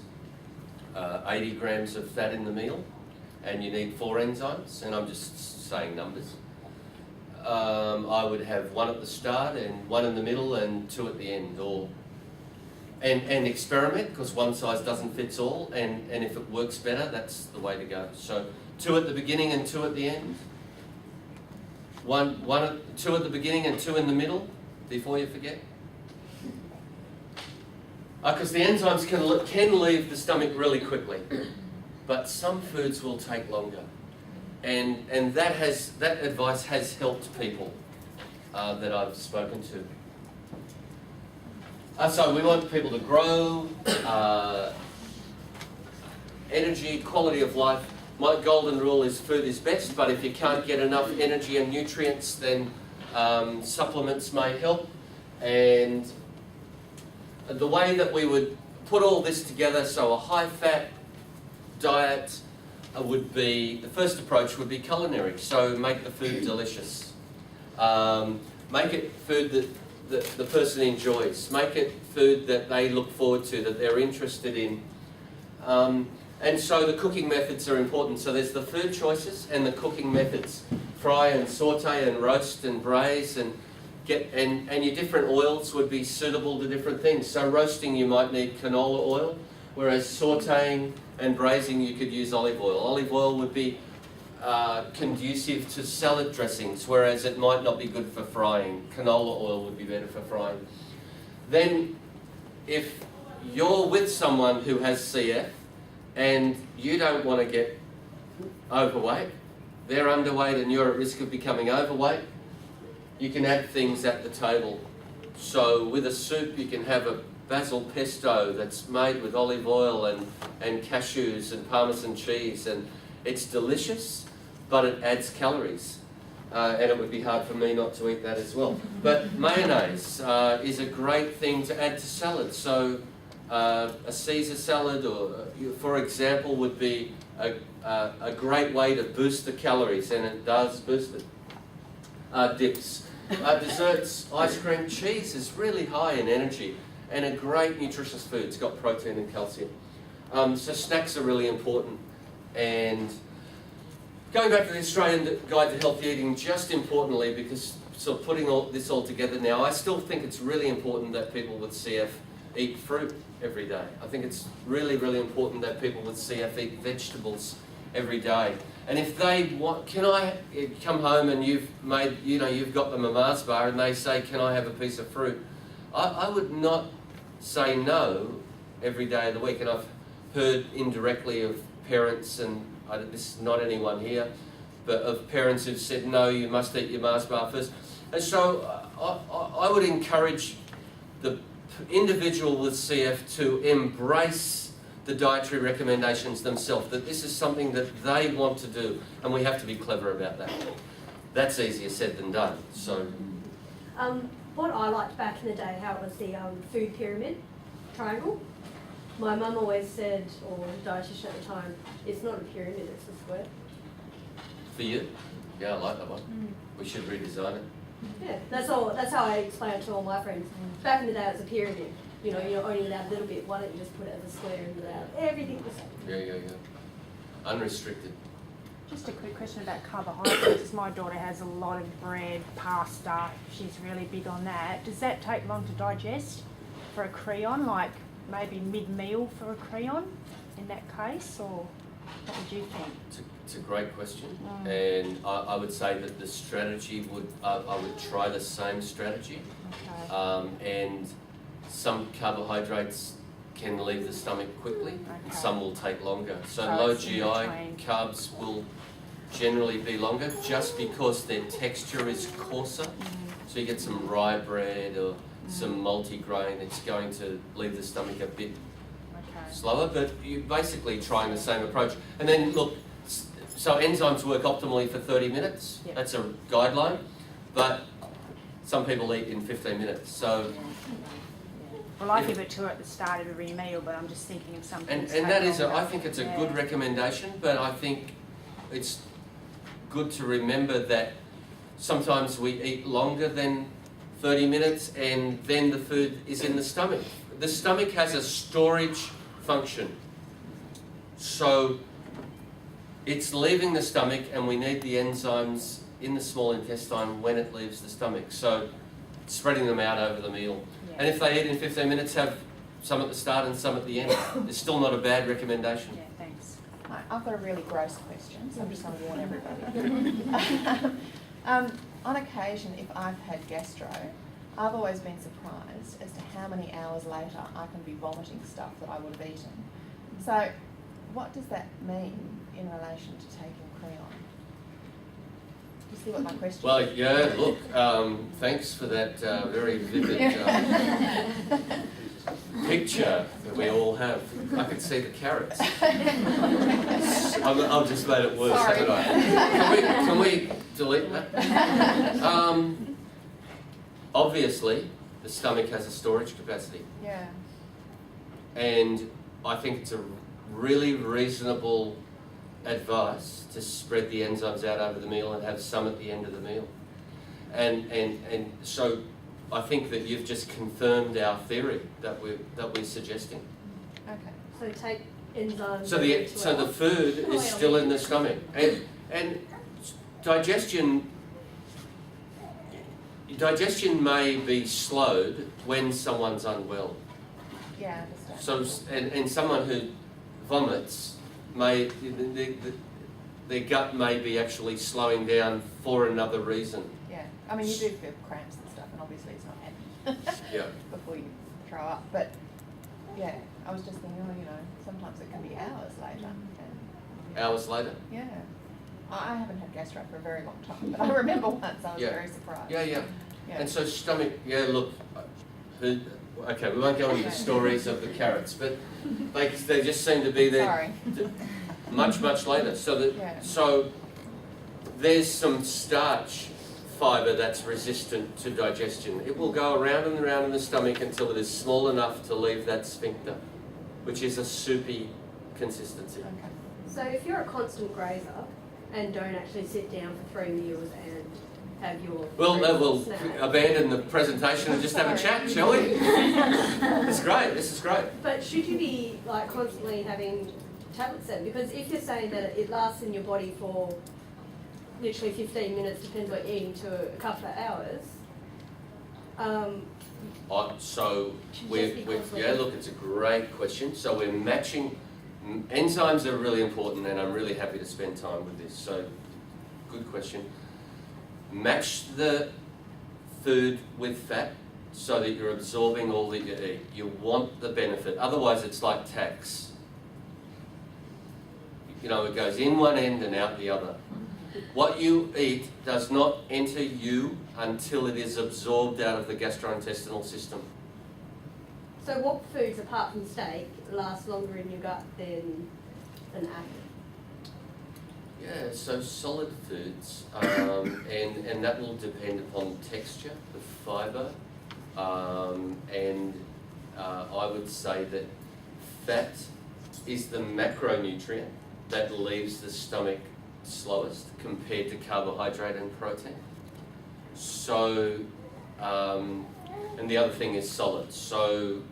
80 grams of fat in the meal, and you need 4 enzymes, and I'm just saying numbers, I would have 1 at the start and 1 in the middle and 2 at the end, and experiment, because one size doesn't fit all, and if it works better, that's the way to go. So 2 at the beginning and 2 at the end. 2 at the beginning and 2 in the middle, before you forget. Because the enzymes can leave the stomach really quickly, but some foods will take longer, and that advice has helped people that I've spoken to. So we want people to grow, energy, quality of life. My golden rule is food is best, but if you can't get enough energy and nutrients, then supplements may help. And the way that we would put all this together, so a high-fat diet would be, the first approach would be culinary, so make the food delicious. Make it food that the person enjoys. Make it food that they look forward to, that they're interested in. And so the cooking methods are important. So there's the food choices and the cooking methods. Fry and saute and roast and braise and and your different oils would be suitable to different things. So roasting you might need canola oil, whereas sauteing and braising you could use olive oil. Olive oil would be conducive to salad dressings, whereas it might not be good for frying. Canola oil would be better for frying. Then if you're with someone who has CF and you don't want to get overweight, they're underweight and you're at risk of becoming overweight, you can add things at the table. So with a soup you can have a basil pesto that's made with olive oil and cashews and Parmesan cheese, and it's delicious, but it adds calories. And it would be hard for me not to eat that as well. But mayonnaise is a great thing to add to salad. So a Caesar salad, or for example, would be a great way to boost the calories, and it does boost it. Dips. Desserts, ice cream, cheese is really high in energy and a great nutritious food. It's got protein and calcium. So snacks are really important. And going back to the Australian Guide to Healthy Eating, just importantly, because sort of putting this all together now, I still think it's really important that people with CF eat fruit every day. I think it's really, really important that people with CF eat vegetables every day. And if they want, can I come home and you've made, you've got them a Mars bar and they say, can I have a piece of fruit? I would not say no every day of the week. And I've heard indirectly of parents, and this is not anyone here, but of parents who've said, no, you must eat your Mars bar first. And so I would encourage the individual with CF to embrace the dietary recommendations themselves, that this is something that they want to do, and we have to be clever about that. That's easier said than done. So, what I liked back in the day, how it was the food pyramid triangle. My mum always said, or the dietitian at the time, it's not a pyramid, it's a square. for you? Yeah, I like that one. We should redesign it. Yeah, that's how I explain it to all my friends. Back in the day, it was a pyramid. You're only allowed a little bit. Why don't you just put it as a square and allow everything the same? Yeah. Unrestricted. Just a quick question about carbohydrates. My daughter has a lot of bread, pasta. She's really big on that. Does that take long to digest for a creon, like maybe mid-meal for a creon in that case, or what would you think? It's a great question, and I would say that the strategy would, I would try the same strategy, and some carbohydrates can leave the stomach quickly, and some will take longer. So low GI carbs will generally be longer, just because their texture is coarser. So you get some rye bread or some multigrain, it's going to leave the stomach a bit slower, but you're basically trying the same approach. And then look, so enzymes work optimally for 30 minutes. That's a guideline, but some people eat in 15 minutes. So, Well, I give it to her at the start of every meal, but I'm just thinking of something. and that is, I think it's a good recommendation, but I think it's good to remember that sometimes we eat longer than 30 minutes and then the food is in the stomach. The stomach has a storage function. So it's leaving the stomach and we need the enzymes in the small intestine when it leaves the stomach. So spreading them out over the meal. Yeah. And if they eat in 15 minutes, have some at the start and some at the end. It's still not a bad recommendation. Yeah, thanks. I've got a really gross question, so I'm just going to warn everybody. On occasion, if I've had gastro, I've always been surprised as to how many hours later I can be vomiting stuff that I would have eaten. So, what does that mean in relation to taking Creon? Do you see what my question Well, is? yeah, look, thanks for that very vivid picture that we all have. I could see the carrots. I've just made it worse, Sorry. haven't I? Can we delete that? Obviously, the stomach has a storage capacity. Yeah. And I think it's a really reasonable advice to spread the enzymes out over the meal and have some at the end of the meal. And so I think that you've just confirmed our theory that we're suggesting. Okay. So take enzymes. So every 2 the hours. food is still in the stomach, and digestion may be slowed when someone's unwell. Yeah, I understand. So and someone who vomits may their gut may be actually slowing down for another reason. Yeah. I mean, you do feel cramps and stuff, and obviously it's not happening Yeah. before you throw up. But, yeah, I was just thinking, well, you know, sometimes it can be hours later. And, Hours later. yeah. I haven't had gastro for a very long time, but I remember once I was Yeah. very surprised. Yeah, yeah. Yeah. And so stomach. Yeah, look. Okay, we won't go into the stories of the carrots, but they just seem to be there. Sorry. Much later. So Yeah. so there's some starch fibre that's resistant to digestion. It will go around and around in the stomach until it is small enough to leave that sphincter, which is a soupy consistency. Okay. So if you're a constant grazer and don't actually sit down for 3 meals and have your We'll snack. abandon the presentation and just have a chat, shall we? It's great. This is great. But should you be like constantly having tablets then? Because if you're saying that it lasts in your body for literally 15 minutes, depends what you're eating, to a couple of hours. So Should we're just be constantly- yeah. Look, it's a great question. So we're matching. Enzymes are really important, and I'm really happy to spend time with this. So, good question. Match the food with fat so that you're absorbing all that you eat. You want the benefit. Otherwise, it's like tax. You know, it goes in one end and out the other. What you eat does not enter you until it is absorbed out of the gastrointestinal system. So what foods, apart from steak, last longer in your gut than an apple? Yeah, so solid foods, and that will depend upon texture, the fibre, and I would say that fat is the macronutrient that leaves the stomach slowest compared to carbohydrate and protein. So, and the other thing is solid. So,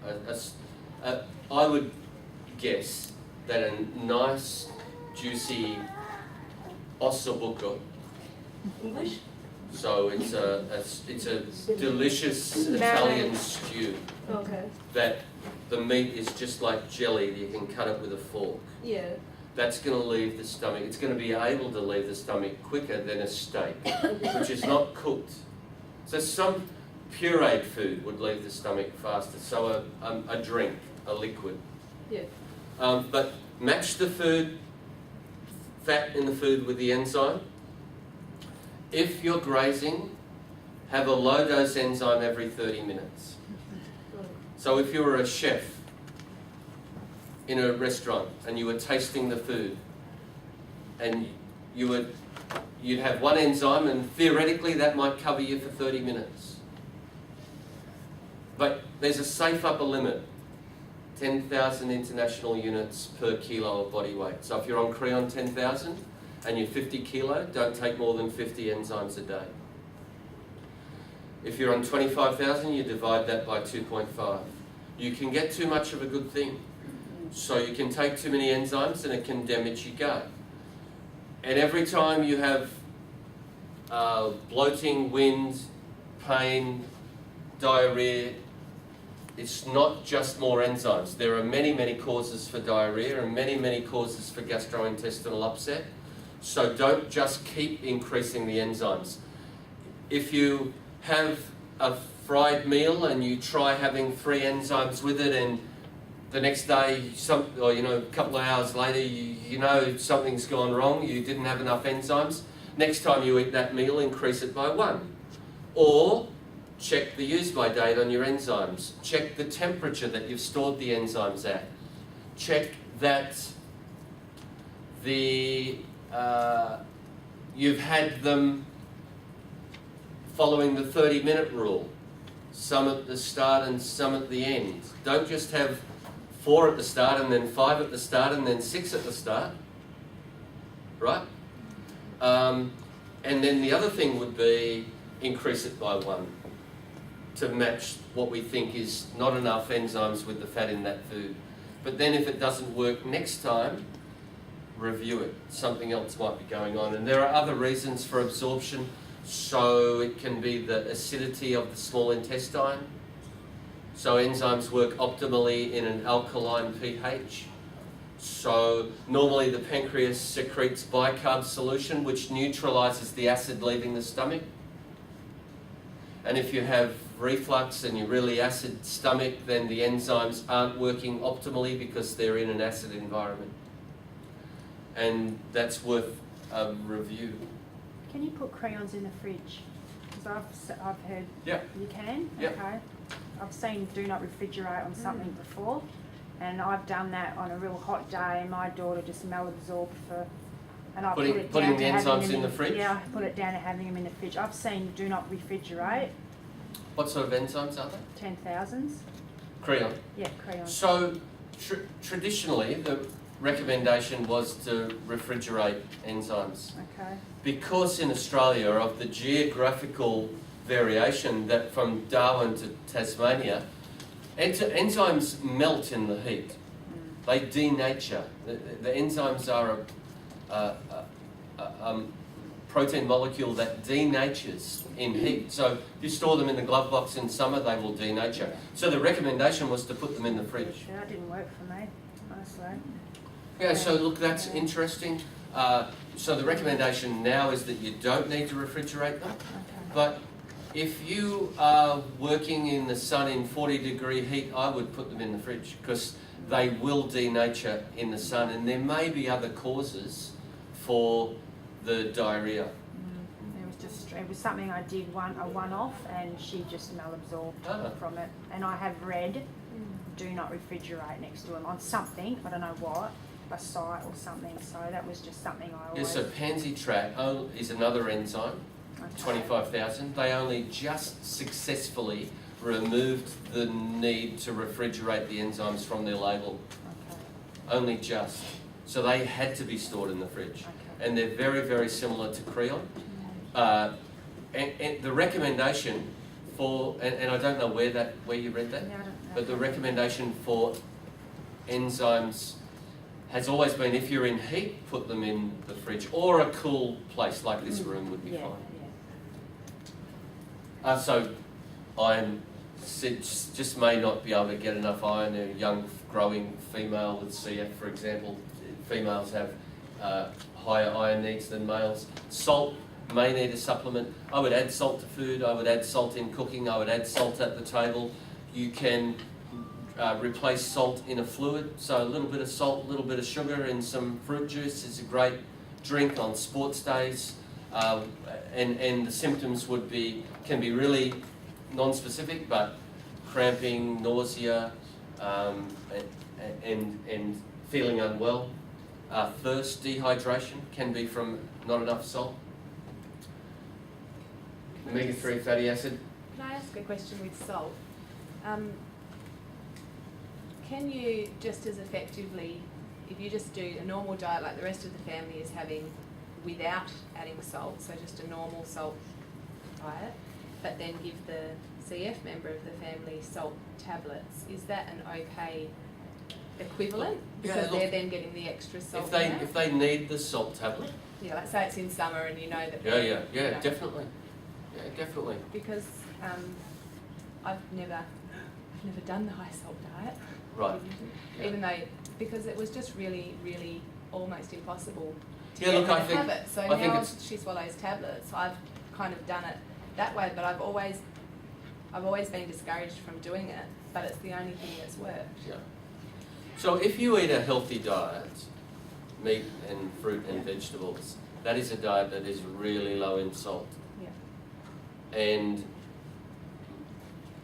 I would guess that a nice, juicy ossobuco. English? So it's a delicious Italian stew Okay. that the meat is just like jelly. You can cut it with a fork. Yeah. That's going to leave the stomach. It's going to be able to leave the stomach quicker than a steak, which is not cooked. So some pureed food would leave the stomach faster. So a drink, a liquid. Yeah. But match the food, fat in the food with the enzyme. If you're grazing, have a low dose enzyme every 30 minutes. So if you were a chef in a restaurant and you were tasting the food and you'd have one enzyme and theoretically that might cover you for 30 minutes. But there's a safe upper limit, 10,000 international units per kilo of body weight. So if you're on Creon 10,000 and you're 50 kilo, don't take more than 50 enzymes a day. If you're on 25,000, you divide that by 2.5. You can get too much of a good thing. So you can take too many enzymes and it can damage your gut. And every time you have bloating, wind, pain, diarrhea, it's not just more enzymes. There are many, many causes for diarrhea and many, many causes for gastrointestinal upset. So don't just keep increasing the enzymes. If you have a fried meal and you try having 3 enzymes with it, and the next day, a couple of hours later, you know something's gone wrong, you didn't have enough enzymes, next time you eat that meal, increase it by 1. Or check the use-by date on your enzymes. Check the temperature that you've stored the enzymes at. Check that you've had them following the 30-minute rule. Some at the start and some at the end. Don't just have 4 at the start and then 5 at the start and then 6 at the start. Right? And then the other thing would be increase it by 1 to match what we think is not enough enzymes with the fat in that food. But then if it doesn't work next time, review it. Something else might be going on. And there are other reasons for absorption. So it can be the acidity of the small intestine. So enzymes work optimally in an alkaline pH. So normally the pancreas secretes bicarb solution, which neutralizes the acid leaving the stomach. And if you have reflux and you're really acid stomach, then the enzymes aren't working optimally because they're in an acid environment. And that's worth a review. Can you put crayons in the fridge? Because I've heard you can. Yep. Okay. I've seen do not refrigerate on something before, and I've done that on a real hot day. And my daughter just malabsorbed and I put it putting down the to having enzymes them in the fridge. Yeah, I put it down to having them in the fridge. I've seen do not refrigerate. What sort of enzymes are they? 10,000s. Creon. Yeah, crayons. So traditionally the recommendation was to refrigerate enzymes. Okay. Because in Australia of the geographical variation that from Darwin to Tasmania, enzymes melt in the heat. They denature. The enzymes are a protein molecule that denatures in heat. So if you store them in the glove box in summer, they will denature. So the recommendation was to put them in the fridge. Yeah, that didn't work for me, honestly. Yeah, so look, that's interesting. So the recommendation now is that you don't need to refrigerate them. But if you are working in the sun in 40-degree heat, I would put them in the fridge because they will denature in the sun, and there may be other causes for the diarrhea. It was something I did a one-off, and she just malabsorbed from it. And I have read, do not refrigerate next to them on something, I don't know what, a site or something. So that was just something I always... Yeah, so pansy track is another enzyme, 25,000. They only just successfully removed the need to refrigerate the enzymes from their label. Okay. Only just. So they had to be stored in the fridge. Okay. And they're very, very similar to Creon. And the recommendation for, and I don't know where you read that, Yeah, I don't know. but the recommendation for enzymes has always been if you're in heat, put them in the fridge, or a cool place like this room would be fine. Yeah. So iron just may not be able to get enough iron. A young growing female with CF, for example, females have higher iron needs than males. Salt may need a supplement. I would add salt to food. I would add salt in cooking. I would add salt at the table. You can replace salt in a fluid. So a little bit of salt, a little bit of sugar in some fruit juice is a great drink on sports days. And the symptoms can be really non-specific, but cramping, nausea, and feeling unwell. Thirst, dehydration can be from not enough salt. Omega-3 fatty acid. Can I ask a question with salt? Can you just as effectively, if you just do a normal diet like the rest of the family is having without adding salt, so just a normal salt diet, but then give the CF member of the family salt tablets, is that an okay equivalent? Because they're then getting the extra salt. If they need the salt tablet. Yeah, like say it's in summer and you know that. Yeah, you know, definitely. Yeah, definitely. Because I've never done the high salt diet. Right. Even though, because it was just really, really almost impossible to Yeah, get look, her I to think- have it. So I think now it's- she swallows tablets. I've kind of done it that way, but I've always been discouraged from doing it. But it's the only thing that's worked. Yeah. So if you eat a healthy diet, meat and fruit and vegetables, that is a diet that is really low in salt. Yeah. And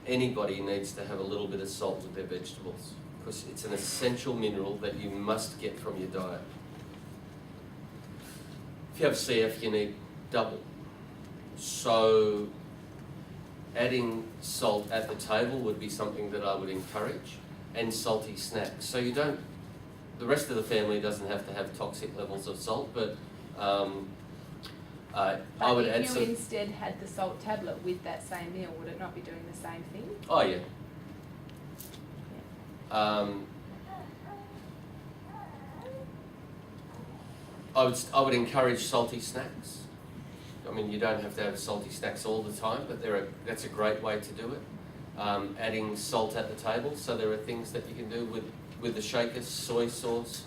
anybody needs to have a little bit of salt with their vegetables because it's an essential mineral that you must get from your diet. If you have CF, you need double. So adding salt at the table would be something that I would encourage, and salty snacks. So you don't, the rest of the family doesn't have to have toxic levels of salt, but I But would if add you some. instead had the salt tablet with that same meal, would it not be doing the same thing? Oh yeah. I would encourage salty snacks. I mean, you don't have to have salty snacks all the time, but that's a great way to do it. Adding salt at the table, so there are things that you can do with the shakers, soy sauce.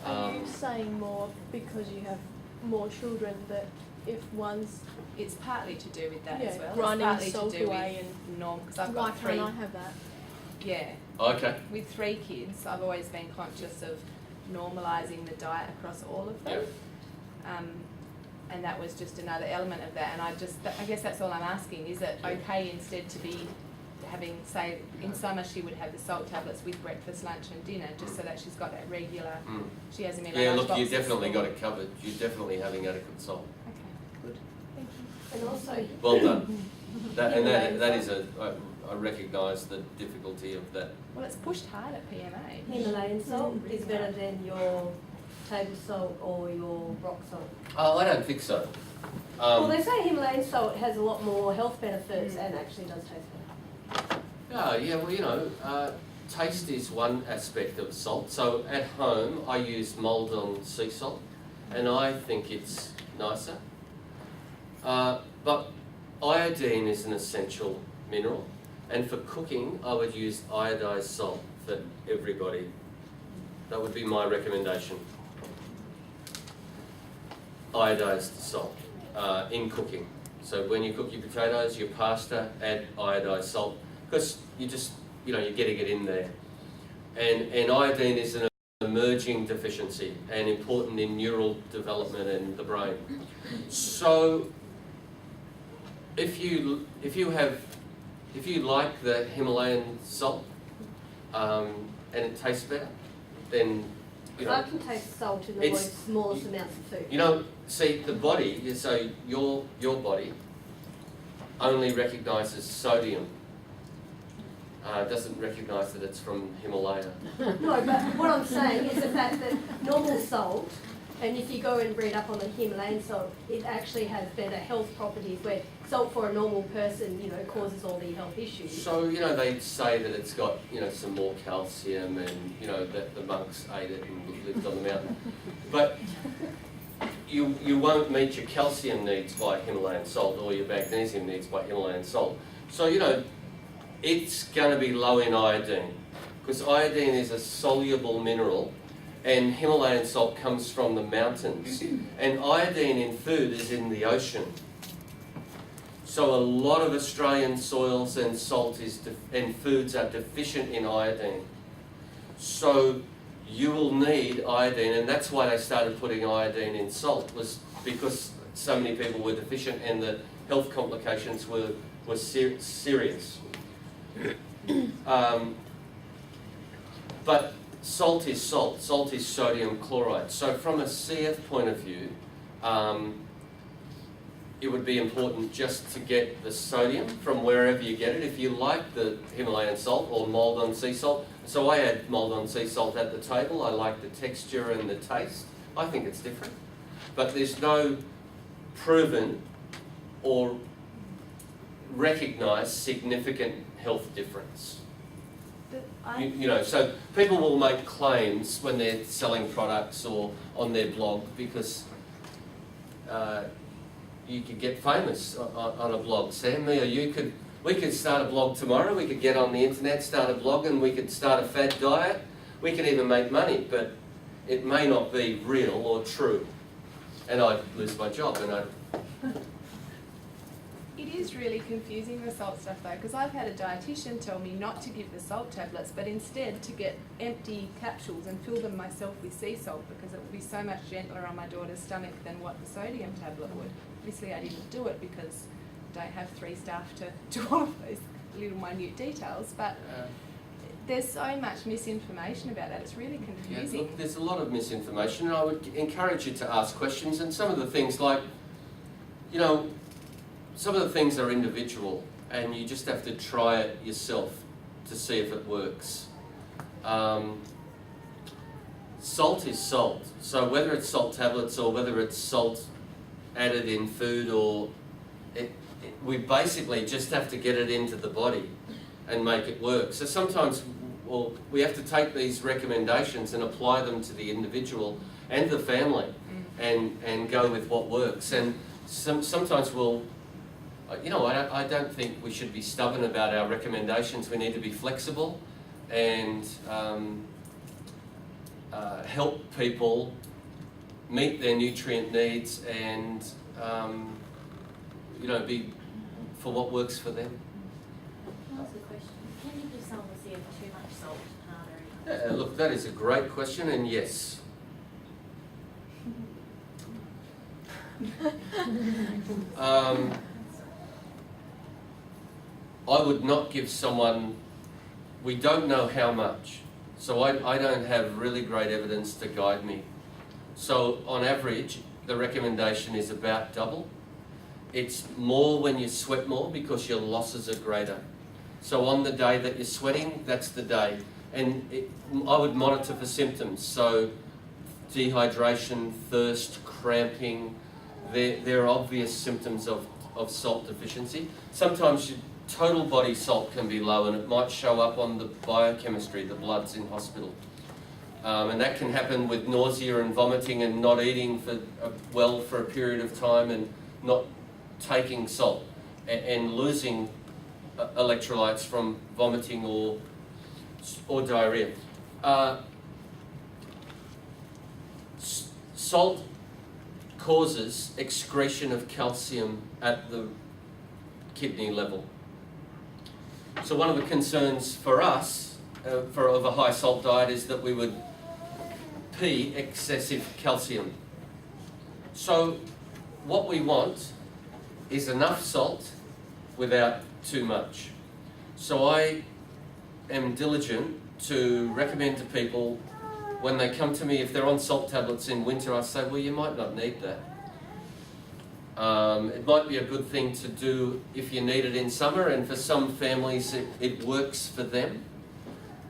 Are you saying more because you have more children that if one's It's partly to do with that Yeah, as well. grinding it's partly salt to do away with norm, because I've why got three. can't I have that? Yeah, Okay. with 3 kids, I've always been conscious of normalising the diet across all of them. And that was just another element of that. And I guess that's all I'm asking. Is it okay instead to be having, say, in summer she would have the salt tablets with breakfast, lunch and dinner, just so that she's got that regular, she has them in her Yeah, look, lunchbox you've at definitely school. got it covered. You're definitely having adequate salt. Okay, good. Thank you. And also, Well done. That is I recognise the difficulty of that. Well, it's pushed hard at PMA. Himalayan salt is better than your table salt or your rock salt. Oh, I don't think so. Well, they say Himalayan salt has a lot more health benefits and actually does taste better. Yeah, well, you know, taste is one aspect of salt. So at home, I use Maldon sea salt, and I think it's nicer. But iodine is an essential mineral, and for cooking, I would use iodized salt for everybody. That would be my recommendation. Iodized salt in cooking. So when you cook your potatoes, your pasta, add iodized salt, because you just, you know, you're getting it in there. And iodine is an emerging deficiency and important in neural development in the brain. So if you like the Himalayan salt and it tastes better, then you know. I can taste salt in the It's- most smallest amounts of food. You know, see, the body, so your body only recognises sodium. Doesn't recognise that it's from Himalaya. No, but what I'm saying is the fact that normal salt, and if you go and read up on the Himalayan salt, it actually has better health properties, where salt for a normal person, you know, causes all the health issues. So, you know, they say that it's got, you know, some more calcium and, you know, that the monks ate it and lived on the mountain. But you won't meet your calcium needs by Himalayan salt or your magnesium needs by Himalayan salt. So, you know, it's going to be low in iodine, because iodine is a soluble mineral and Himalayan salt comes from the mountains, and iodine in food is in the ocean. So a lot of Australian soils and salt and foods are deficient in iodine. So you will need iodine, and that's why they started putting iodine in salt, was because so many people were deficient and the health complications were serious. But salt is salt. Salt is sodium chloride. So from a CF point of view, it would be important just to get the sodium from wherever you get it. If you like the Himalayan salt or mould on sea salt, so I add mould on sea salt at the table. I like the texture and the taste. I think it's different. But there's no proven or recognised significant health difference. You know, so people will make claims when they're selling products or on their blog because you could get famous on a blog. Sam, me or we could start a blog tomorrow. We could get on the internet, start a blog, and we could start a fad diet. We could even make money, but it may not be real or true, and I'd lose my job. It is really confusing, the salt stuff though, because I've had a dietitian tell me not to give the salt tablets, but instead to get empty capsules and fill them myself with sea salt, because it would be so much gentler on my daughter's stomach than what the sodium tablet would. Obviously I didn't do it because I don't have 3 staff to do all of those little minute details, but there's so much misinformation about that. It's really confusing. Yeah, look, there's a lot of misinformation, and I would encourage you to ask questions. And some of the things, like, you know, some of the things are individual, and you just have to try it yourself to see if it works. Salt is salt. So whether it's salt tablets or whether it's salt added in food, or we basically just have to get it into the body and make it work. So sometimes we have to take these recommendations and apply them to the individual and the family and go with what works. And sometimes we'll, you know, I don't think we should be stubborn about our recommendations. We need to be flexible and help people meet their nutrient needs and, you know, be for what works for them. Can I ask a question? Can you give someone with CF too much salt harder? Look, that is a great question, and yes. I would not give someone, we don't know how much, so I don't have really great evidence to guide me. So on average, the recommendation is about double. It's more when you sweat more because your losses are greater. So on the day that you're sweating, that's the day. And I would monitor for symptoms, so dehydration, thirst, cramping, they're obvious symptoms of salt deficiency. Sometimes your total body salt can be low, and it might show up on the biochemistry, the bloods in hospital. And that can happen with nausea and vomiting and not eating well for a period of time and not taking salt and losing electrolytes from vomiting or diarrhea. Salt causes excretion of calcium at the kidney level. So one of the concerns for us of a high salt diet is that we would pee excessive calcium. So what we want is enough salt without too much. So I am diligent to recommend to people when they come to me, if they're on salt tablets in winter, I say, well, you might not need that. It might be a good thing to do if you need it in summer, and for some families it works for them.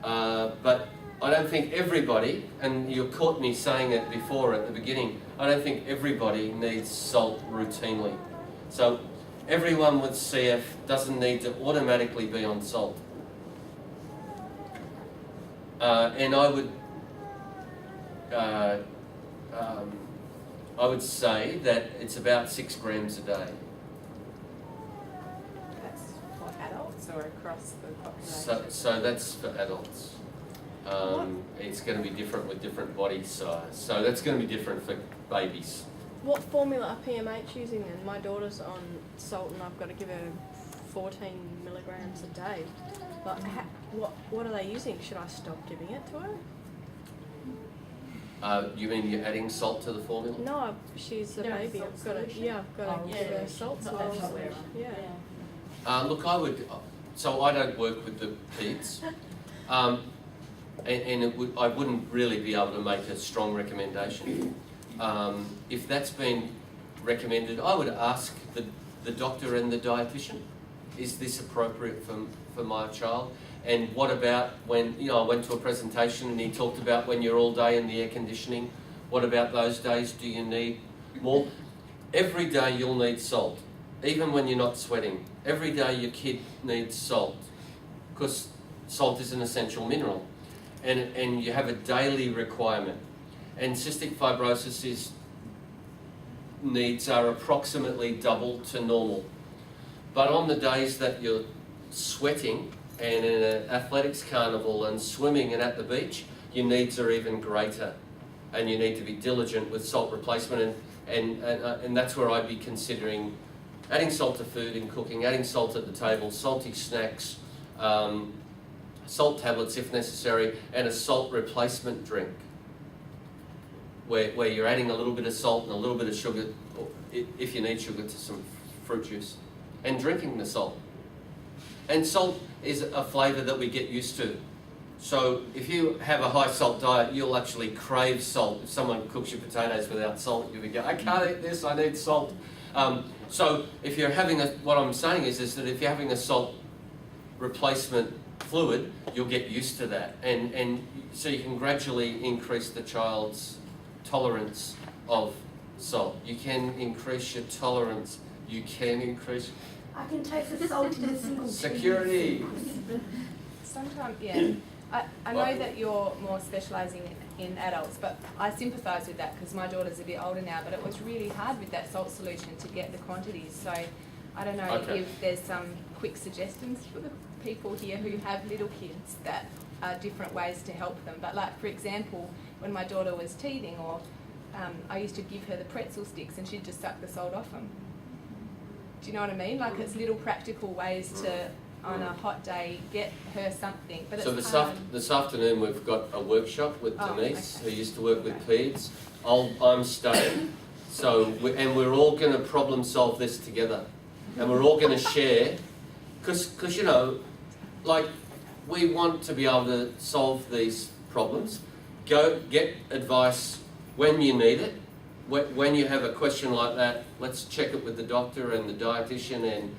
But I don't think everybody, and you caught me saying it before at the beginning, I don't think everybody needs salt routinely. So everyone with CF doesn't need to automatically be on salt. And I would say that it's about 6 grams a day. That's for adults or across the population? So that's for adults. It's going to be different with different body size. So that's going to be different for babies. What formula are PMH using then? My daughter's on salt and I've got to give her 14 milligrams a day. But what are they using? Should I stop giving it to her? You mean you're adding salt to the formula? No, she's a baby. I've got to give her salt solution. Yeah. Look, so I don't work with the peds, and I wouldn't really be able to make a strong recommendation. If that's been recommended, I would ask the doctor and the dietitian, is this appropriate for my child? And what about when, I went to a presentation and he talked about when you're all day in the air conditioning, what about those days? Do you need more? Every day you'll need salt, even when you're not sweating. Every day your kid needs salt, because salt is an essential mineral. And you have a daily requirement. And cystic fibrosis needs are approximately double to normal. But on the days that you're sweating and in an athletics carnival and swimming and at the beach, your needs are even greater. And you need to be diligent with salt replacement, and that's where I'd be considering adding salt to food in cooking, adding salt at the table, salty snacks, salt tablets if necessary, and a salt replacement drink where you're adding a little bit of salt and a little bit of sugar, if you need sugar, to some fruit juice, and drinking the salt. And salt is a flavour that we get used to. So if you have a high salt diet, you'll actually crave salt. If someone cooks your potatoes without salt, you'll go, I can't eat this, I need salt. So if you're having what I'm saying is that if you're having a salt replacement fluid, you'll get used to that. And so you can gradually increase the child's tolerance of salt. You can increase your tolerance. You can increase... I can taste the salt in a single security. Sometimes, yeah. I know that you're more specialising in adults, but I sympathise with that because my daughter's a bit older now, but it was really hard with that salt solution to get the quantities. So I don't know if there's some quick suggestions for the people here who have little kids that are different ways to help them. But like, for example, when my daughter was teething, or I used to give her the pretzel sticks and she'd just suck the salt off them. Do you know what I mean? Like, it's little practical ways to, on a hot day, get her something. But so it's hard. this afternoon we've got a workshop with Denise, who used to work with peds. I'm staying, and we're all going to problem solve this together, and we're all going to share, because like, we want to be able to solve these problems. Go get advice when you need it. When you have a question like that, let's check it with the doctor and the dietitian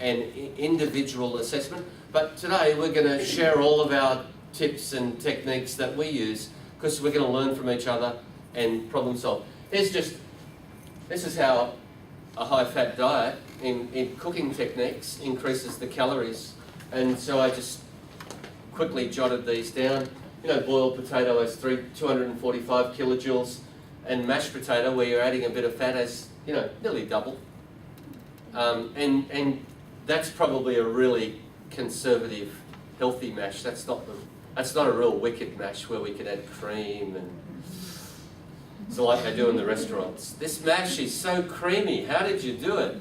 and individual assessment. But today we're going to share all of our tips and techniques that we use, because we're going to learn from each other and problem solve. This is how a high-fat diet in cooking techniques increases the calories. And so I just quickly jotted these down. Boiled potato has 245 kilojoules, and mashed potato, where you're adding a bit of fat, has nearly double. And that's probably a really conservative, healthy mash. That's not a real wicked mash where we could add cream and so like they do in the restaurants. This mash is so creamy. How did you do it?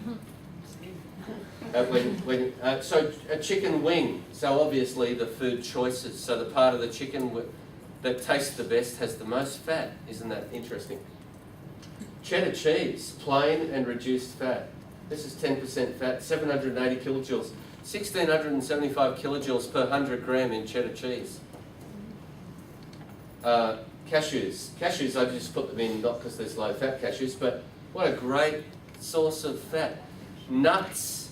So a chicken wing. So obviously the food choices. So the part of the chicken that tastes the best has the most fat. Isn't that interesting? Cheddar cheese, plain and reduced fat. This is 10% fat, 780 kilojoules. 1,675 kilojoules per 100 gram in cheddar cheese. Cashews. Cashews, I just put them in not because there's low fat cashews, but what a great source of fat. Nuts.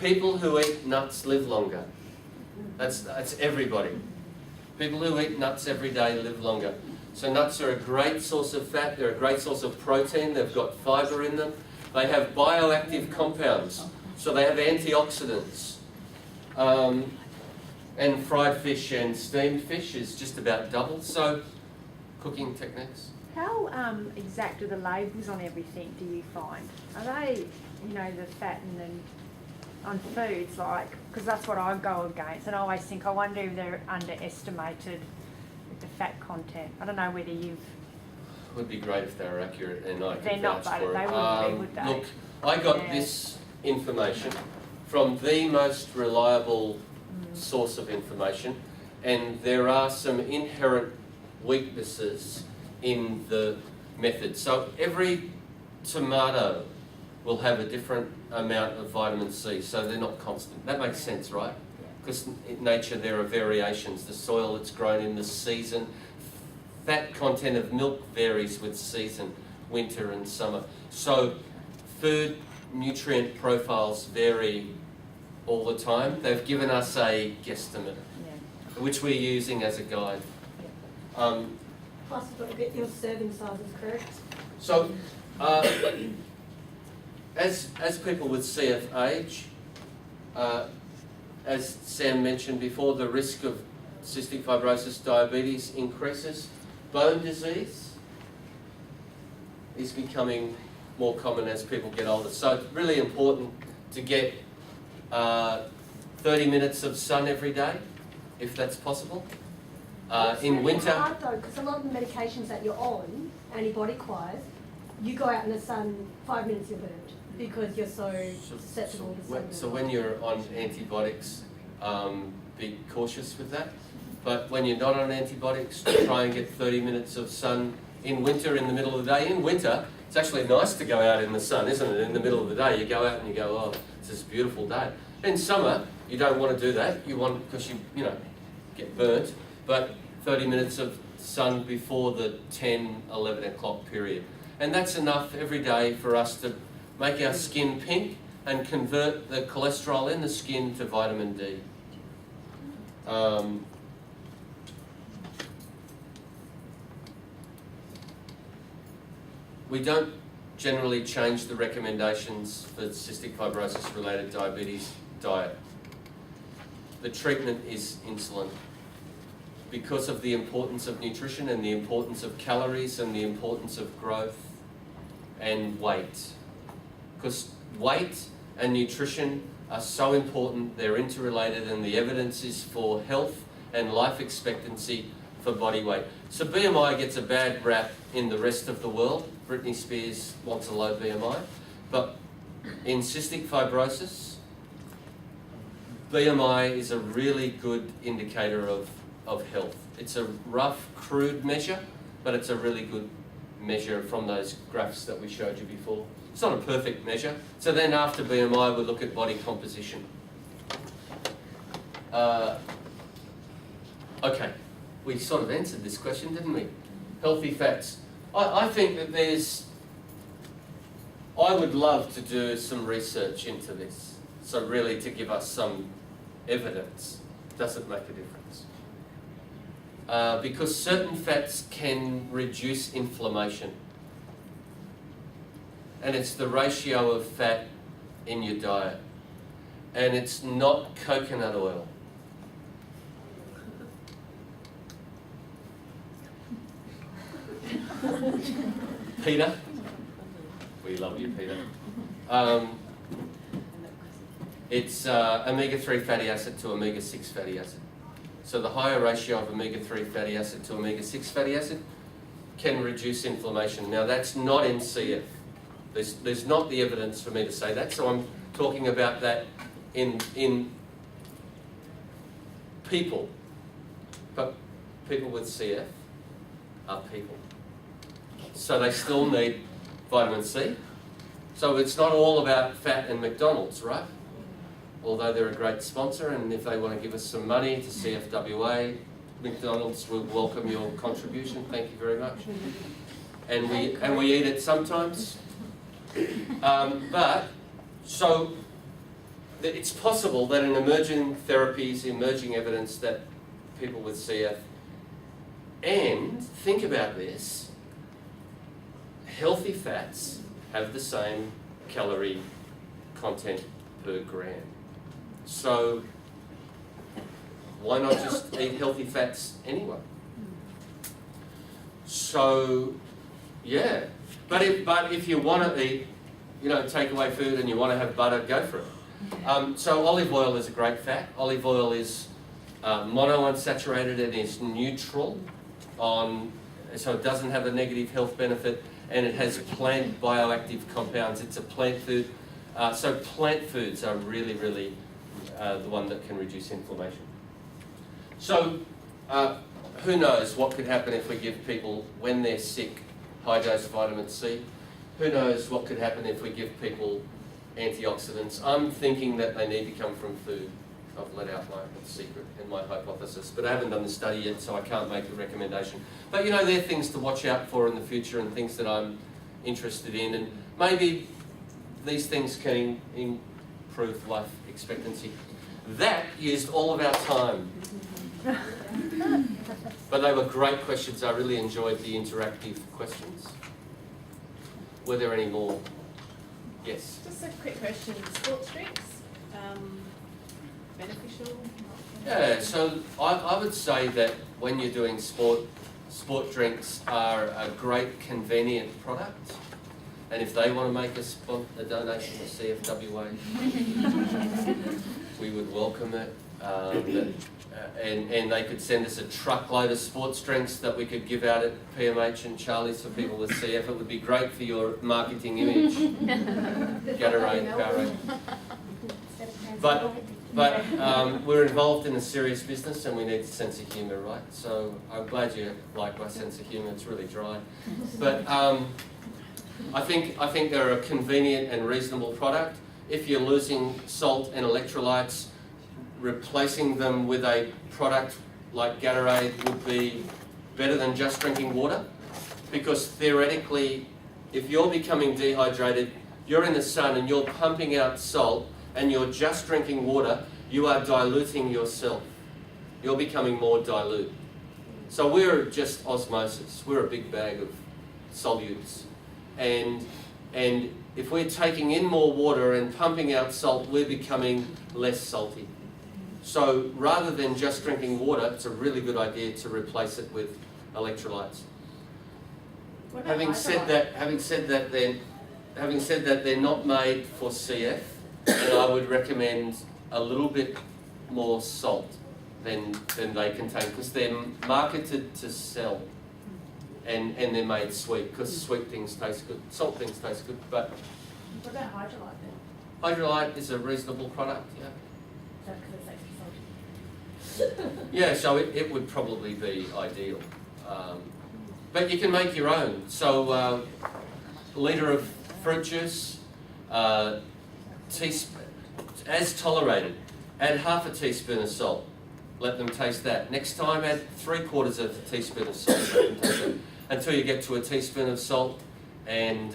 People who eat nuts live longer. That's everybody. People who eat nuts every day live longer. So nuts are a great source of fat. They're a great source of protein. They've got fibre in them. They have bioactive compounds. So they have antioxidants. And fried fish and steamed fish is just about double. So cooking techniques. How exact are the labels on everything, do you find? Are they, the fat and on foods, like, because that's what I go against, and I always think, I wonder if they're underestimated with the fat content. I don't know whether you've... It would be great if they were accurate and I could They're not, vouch for they it. wouldn't be, would they? Look, I got this information from the most reliable source of information, and there are some inherent weaknesses in the method. So every tomato will have a different amount of vitamin C, so they're not constant. That makes sense, right? Because in nature there are variations. The soil it's grown in, the season. Fat content of milk varies with season, winter and summer. So food nutrient profiles vary all the time. They've given us a guesstimate, which we're using as a guide. Plus, you've got to get your serving sizes correct. So, as people with CF age, as Sam mentioned before, the risk of cystic fibrosis, diabetes increases. Bone disease is becoming more common as people get older. So it's really important to get 30 minutes of sun every day, if that's possible. In winter... It's hard though, because a lot of the medications that you're on, antibiotic-wise, you go out in the sun, 5 minutes you're burned, because you're so susceptible to sun. So when you're on antibiotics, be cautious with that. But when you're not on antibiotics, try and get 30 minutes of sun in winter, in the middle of the day. In winter, it's actually nice to go out in the sun, isn't it? In the middle of the day, you go out and you go, oh, it's this beautiful day. In summer, you don't want to do that. You want, because you know, get burnt. But 30 minutes of sun before the 10, 11 o'clock period. And that's enough every day for us to make our skin pink and convert the cholesterol in the skin to vitamin D. We don't generally change the recommendations for cystic fibrosis related diabetes diet. The treatment is insulin because of the importance of nutrition and the importance of calories and the importance of growth and weight. Because weight and nutrition are so important, they're interrelated, and the evidence is for health and life expectancy for body weight. So BMI gets a bad rap in the rest of the world. Britney Spears wants a low BMI. But in cystic fibrosis, BMI is a really good indicator of health. It's a rough, crude measure, but it's a really good measure from those graphs that we showed you before. It's not a perfect measure. So then after BMI, we look at body composition. Okay, we sort of answered this question, didn't we? Healthy fats. I think that I would love to do some research into this. So really to give us some evidence. Does it make a difference? Because certain fats can reduce inflammation. And it's the ratio of fat in your diet. And it's not coconut oil. Peter? We love you, Peter. It's omega-3 fatty acid to omega-6 fatty acid. So the higher ratio of omega-3 fatty acid to omega-6 fatty acid can reduce inflammation. Now that's not in CF. There's not the evidence for me to say that, so I'm talking about that in people. But people with CF are people. So they still need vitamin C. So it's not all about fat and McDonald's, right? Although they're a great sponsor, and if they want to give us some money to CFWA, McDonald's will welcome your contribution. Thank you very much. And we eat it sometimes. But so it's possible that in emerging therapies, emerging evidence that people with CF, and think about this, healthy fats have the same calorie content per gram. So why not just eat healthy fats anyway? So yeah, but if you want to eat, takeaway food and you want to have butter, go for it. So olive oil is a great fat. Olive oil is monounsaturated and is neutral so it doesn't have a negative health benefit, and it has plant bioactive compounds. It's a plant food. So plant foods are really, really the one that can reduce inflammation. So who knows what could happen if we give people, when they're sick, high-dose vitamin C? Who knows what could happen if we give people antioxidants? I'm thinking that they need to come from food. I've let out my secret and my hypothesis, but I haven't done the study yet, so I can't make a recommendation. But they're things to watch out for in the future and things that I'm interested in, and maybe these things can improve life expectancy. That used all of our time. But they were great questions. I really enjoyed the interactive questions. Were there any more? Yes. Just a quick question. Sports drinks, beneficial? Yeah, so I would say that when you're doing sport drinks are a great convenient product. And if they want to make a donation to CFWA, we would welcome it. And they could send us a truckload of sports drinks that we could give out at PMH and Charlie's for people to see. If it would be great for your marketing image. Gatorade, Powerade. But we're involved in a serious business and we need a sense of humour, right? So I'm glad you like my sense of humour. It's really dry. But I think they're a convenient and reasonable product. If you're losing salt and electrolytes, replacing them with a product like Gatorade would be better than just drinking water, because theoretically, if you're becoming dehydrated, you're in the sun and you're pumping out salt and you're just drinking water, you are diluting yourself. You're becoming more dilute. So we're just osmosis. We're a big bag of solutes. And if we're taking in more water and pumping out salt, we're becoming less salty. So rather than just drinking water, it's a really good idea to replace it with electrolytes. Having said that, they're not made for CF, and I would recommend a little bit more salt than they contain, because they're marketed to sell, and they're made sweet, because sweet things taste good, salt things taste good. But What about hydrolyte then? Hydrolyte is a reasonable product, yeah. Is that because it's extra salty? Yeah, so it would probably be ideal. But you can make your own. So a litre of fruit juice, as tolerated, add half a teaspoon of salt. Let them taste that. Next time add 3/4 of a teaspoon of salt. Let them taste it. Until you get to a teaspoon of salt, and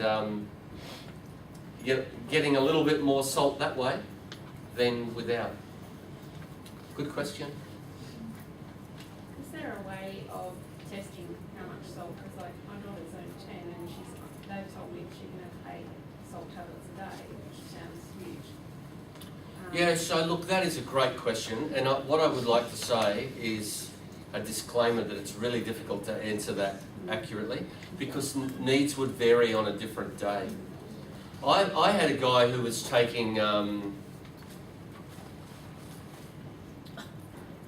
getting a little bit more salt that way than without. Good question. Is there a way of testing how much salt? Because like my daughter's only 10 and they've told me she can have 8 salt tablets a day, which sounds huge. Yeah, so look, that is a great question, and what I would like to say is a disclaimer that it's really difficult to answer that accurately, because needs would vary on a different day. I had a guy who was taking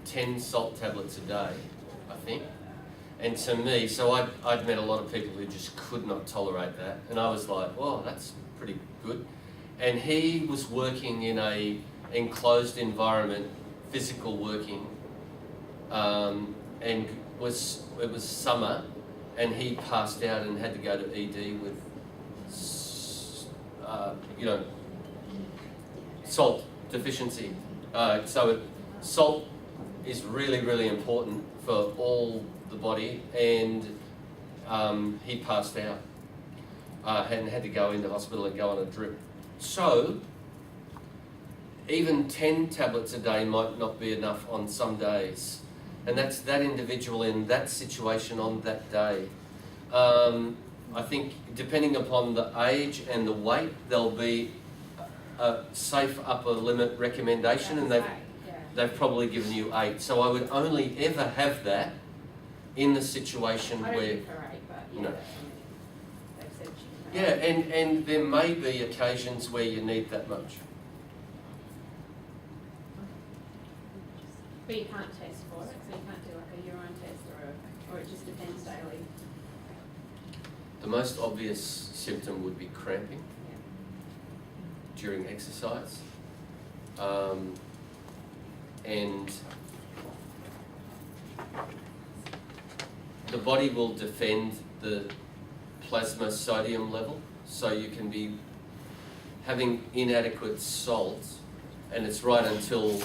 10 salt tablets a day, I think. And to me, so I'd met a lot of people who just could not tolerate that. And I was like, well, that's pretty good. And he was working in a enclosed environment, physical working, and it was summer, and he passed out and had to go to ED with, salt deficiency. Salt is really, really important for all the body, and he passed out and had to go into hospital and go on a drip. So even 10 tablets a day might not be enough on some days, and that's that individual in that situation on that day. I think depending upon the age and the weight, there'll be a safe upper limit recommendation, and they've probably given you 8. So I would only ever have that in the situation where, and there may be occasions where you need that much. But you can't test for it, so you can't do like a urine test or it just depends daily. The most obvious symptom would be cramping during exercise. And the body will defend the plasma sodium level, so you can be having inadequate salt, and it's right until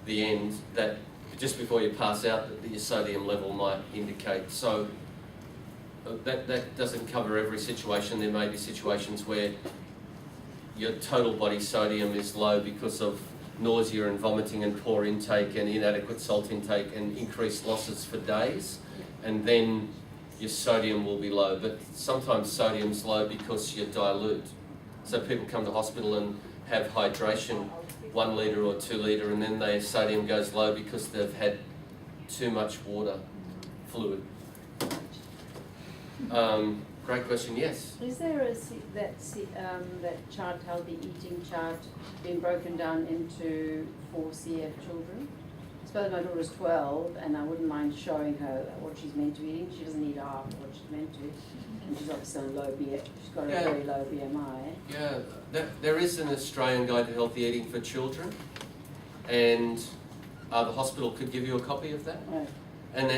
the end that just before you pass out that your sodium level might indicate. So that doesn't cover every situation. There may be situations where your total body sodium is low because of nausea and vomiting and poor intake and inadequate salt intake and increased losses for days, and then your sodium will be low. But sometimes sodium's low because you're dilute. So people come to hospital and have hydration, 1 litre or 2 litre, and then their sodium goes low because they've had too much water, fluid. Great question, yes. Is there that chart, healthy eating chart, being broken down into 4 CF children? I suppose my daughter's 12, and I wouldn't mind showing her what she's meant to be eating. She doesn't eat half of what she's meant to, and she's obviously on low she's got a very low BMI. Yeah, there is an Australian Guide to Healthy Eating for Children, and the hospital could give you a copy of that. Right. And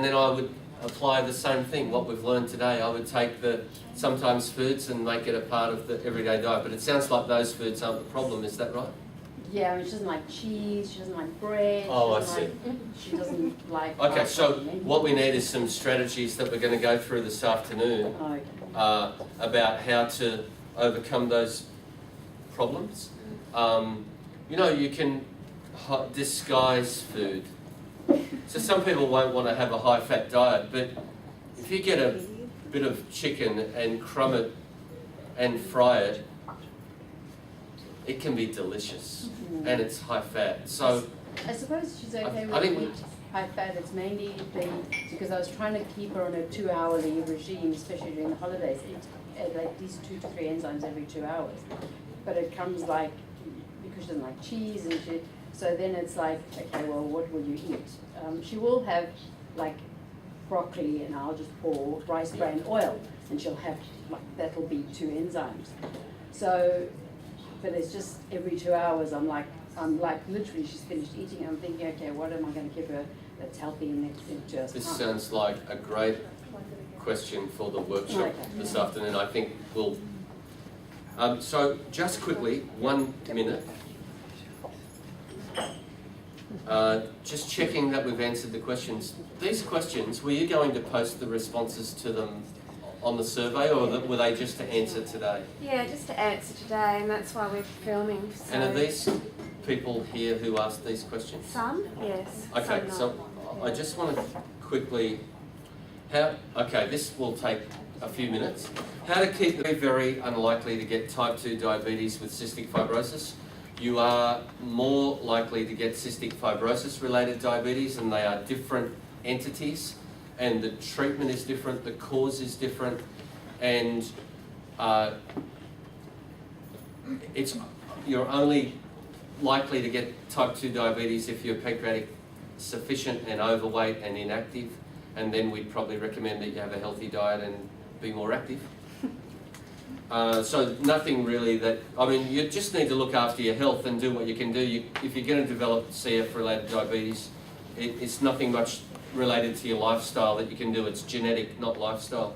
then I would apply the same thing, what we've learned today. I would take the sometimes foods and make it a part of the everyday diet, but it sounds like those foods aren't the problem, is that right? Yeah, I mean, she doesn't like cheese, she doesn't like bread. Oh, I see. She doesn't like... Okay, so what we need is some strategies that we're going to go through this afternoon about how to overcome those problems. You know, you can disguise food. So some people won't want to have a high-fat diet, but if you get a bit of chicken and crumb it and fry it, it can be delicious, and it's high-fat. So I suppose she's okay I with think high-fat. It's mainly because I was trying to keep her on a 2-hourly regime, especially during the holidays. Eat like these 2 to 3 enzymes every 2 hours, but it comes like because she doesn't like cheese and shit. So then it's like, okay, well, what will you eat? She will have like broccoli, and I'll just pour rice bran oil, and she'll have like that'll be 2 enzymes. So, but it's just every 2 hours. I'm like literally, she's finished eating. I'm thinking, okay, what am I going to give her that's healthy in 2 hours? this sounds like a great question for the workshop this afternoon. I think we'll. So just quickly, 1 minute. Just checking that we've answered the questions. These questions, were you going to post the responses to them on the survey, or were they just to answer today? Yeah, just to answer today, and that's why we're filming. So And are these people here who asked these questions? some? Yes. Okay, some so I just want to quickly, this will take a few minutes. How to keep very, very unlikely to get type 2 diabetes with cystic fibrosis. You are more likely to get cystic fibrosis related diabetes, and they are different entities, and the treatment is different, the cause is different, and you're only likely to get type 2 diabetes if you're pancreatic sufficient and overweight and inactive, and then we'd probably recommend that you have a healthy diet and be more active. So nothing really you just need to look after your health and do what you can do. If you're going to develop CF-related diabetes, it's nothing much related to your lifestyle that you can do. It's genetic, not lifestyle.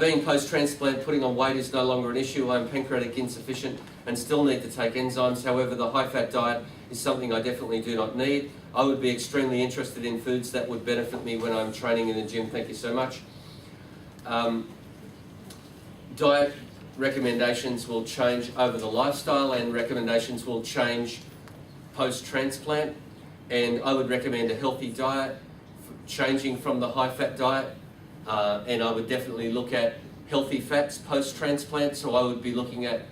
Being post-transplant, putting on weight is no longer an issue. I'm pancreatic insufficient and still need to take enzymes. However, the high-fat diet is something I definitely do not need. I would be extremely interested in foods that would benefit me when I'm training in the gym. Thank you so much. Diet recommendations will change over the lifestyle, and recommendations will change post-transplant, and I would recommend a healthy diet, changing from the high-fat diet, and I would definitely look at healthy fats post-transplant, so I would be looking at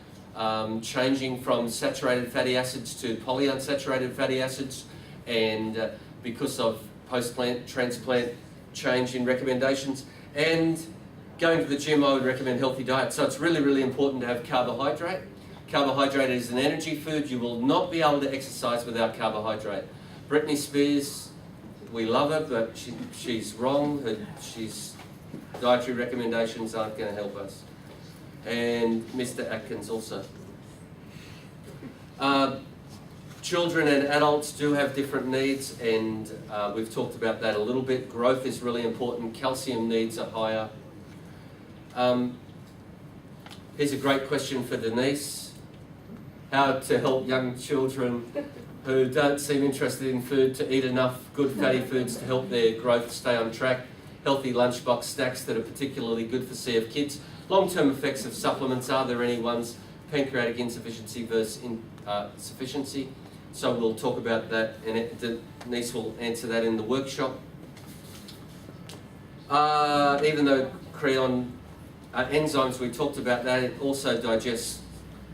changing from saturated fatty acids to polyunsaturated fatty acids, and because of post-transplant change in recommendations, and going to the gym, I would recommend healthy diet. So it's really, really important to have carbohydrate. Carbohydrate is an energy food. You will not be able to exercise without carbohydrate. Britney Spears, we love her, but she's wrong. She's dietary recommendations aren't going to help us. And Mr. Atkins also. Children and adults do have different needs, and we've talked about that a little bit. Growth is really important. Calcium needs are higher. Here's a great question for Denise. How to help young children who don't seem interested in food to eat enough good fatty foods to help their growth stay on track. Healthy lunchbox snacks that are particularly good for CF kids. Long-term effects of supplements, are there any ones pancreatic insufficiency versus sufficiency. So we'll talk about that, and Denise will answer that in the workshop. Even though Creon enzymes, we talked about that, it also digests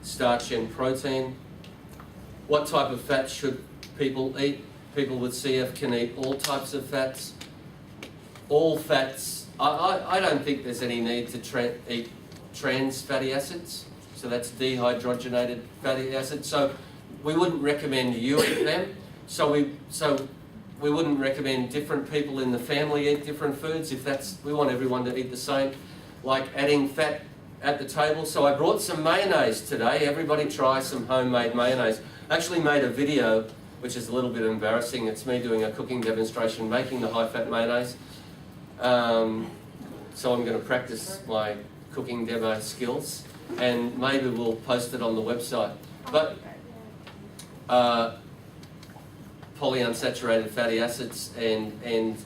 starch and protein. What type of fats should people eat? People with CF can eat all types of fats. All fats, I don't think there's any need to eat trans fatty acids. So that's dehydrogenated fatty acids. So we wouldn't recommend you eat them. So we wouldn't recommend different people in the family eat different foods. If we want everyone to eat the same, like adding fat at the table. So I brought some mayonnaise today. Everybody try some homemade mayonnaise. I actually made a video, which is a little bit embarrassing. It's me doing a cooking demonstration, making the high-fat mayonnaise. So I'm going to practice my cooking demo skills, and maybe we'll post it on the website. But polyunsaturated fatty acids and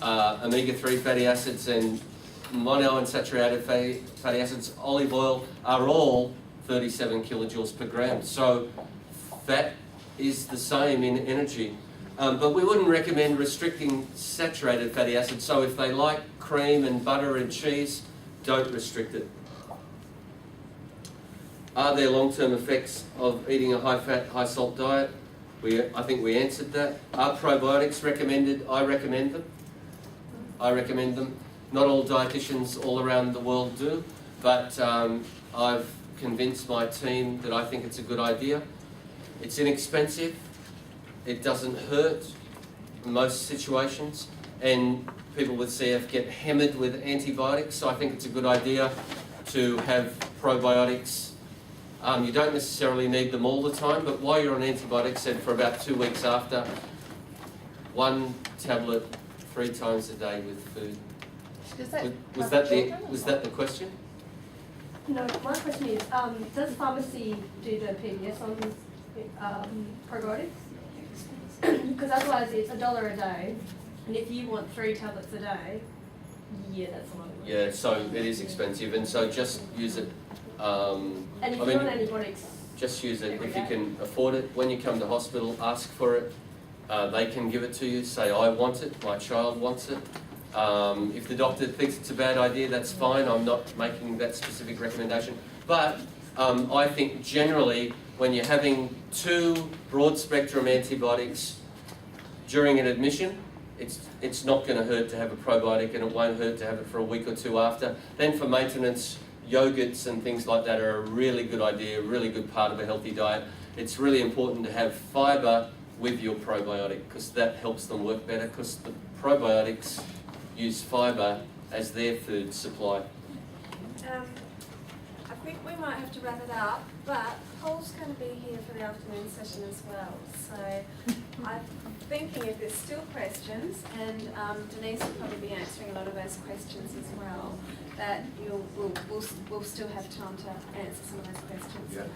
omega-3 fatty acids and monounsaturated fatty acids, olive oil, are all 37 kilojoules per gram. So fat is the same in energy. But we wouldn't recommend restricting saturated fatty acids. So if they like cream and butter and cheese, don't restrict it. Are there long-term effects of eating a high-fat, high-salt diet? I think we answered that. Are probiotics recommended? I recommend them. I recommend them. Not all dietitians all around the world do, but I've convinced my team that I think it's a good idea. It's inexpensive. It doesn't hurt in most situations, and people with CF get hammered with antibiotics, so I think it's a good idea to have probiotics. You don't necessarily need them all the time, but while you're on antibiotics and for about 2 weeks after, 1 tablet 3 times a day with food. Was that the question? No, my question is, does pharmacy do the PBS on probiotics? Because otherwise it's $1 a day, and if you want 3 tablets a day, yeah, that's a lot of money. Yeah, so it is expensive, and so just use it. And if you're on antibiotics, just use it if you can afford it. When you come to hospital, ask for it. They can give it to you. Say, I want it, my child wants it. If the doctor thinks it's a bad idea, that's fine. I'm not making that specific recommendation. But I think generally, when you're having 2 broad-spectrum antibiotics during an admission, it's not going to hurt to have a probiotic, and it won't hurt to have it for a week or 2 after. Then for maintenance, yogurts and things like that are a really good idea, a really good part of a healthy diet. It's really important to have fibre with your probiotic, because that helps them work better, because the probiotics use fibre as their food supply. I think we might have to wrap it up, but Paul's going to be here for the afternoon session as well. So I'm thinking if there's still questions, and Denise will probably be answering a lot of those questions as well, that we'll still have time to answer some of those questions. Yeah,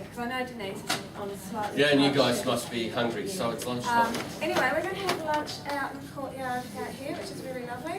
because I know Denise is on a slightly. Yeah, and you guys must be hungry, so it's lunchtime. Anyway, we're going to have lunch out in the courtyard out here, which is really lovely.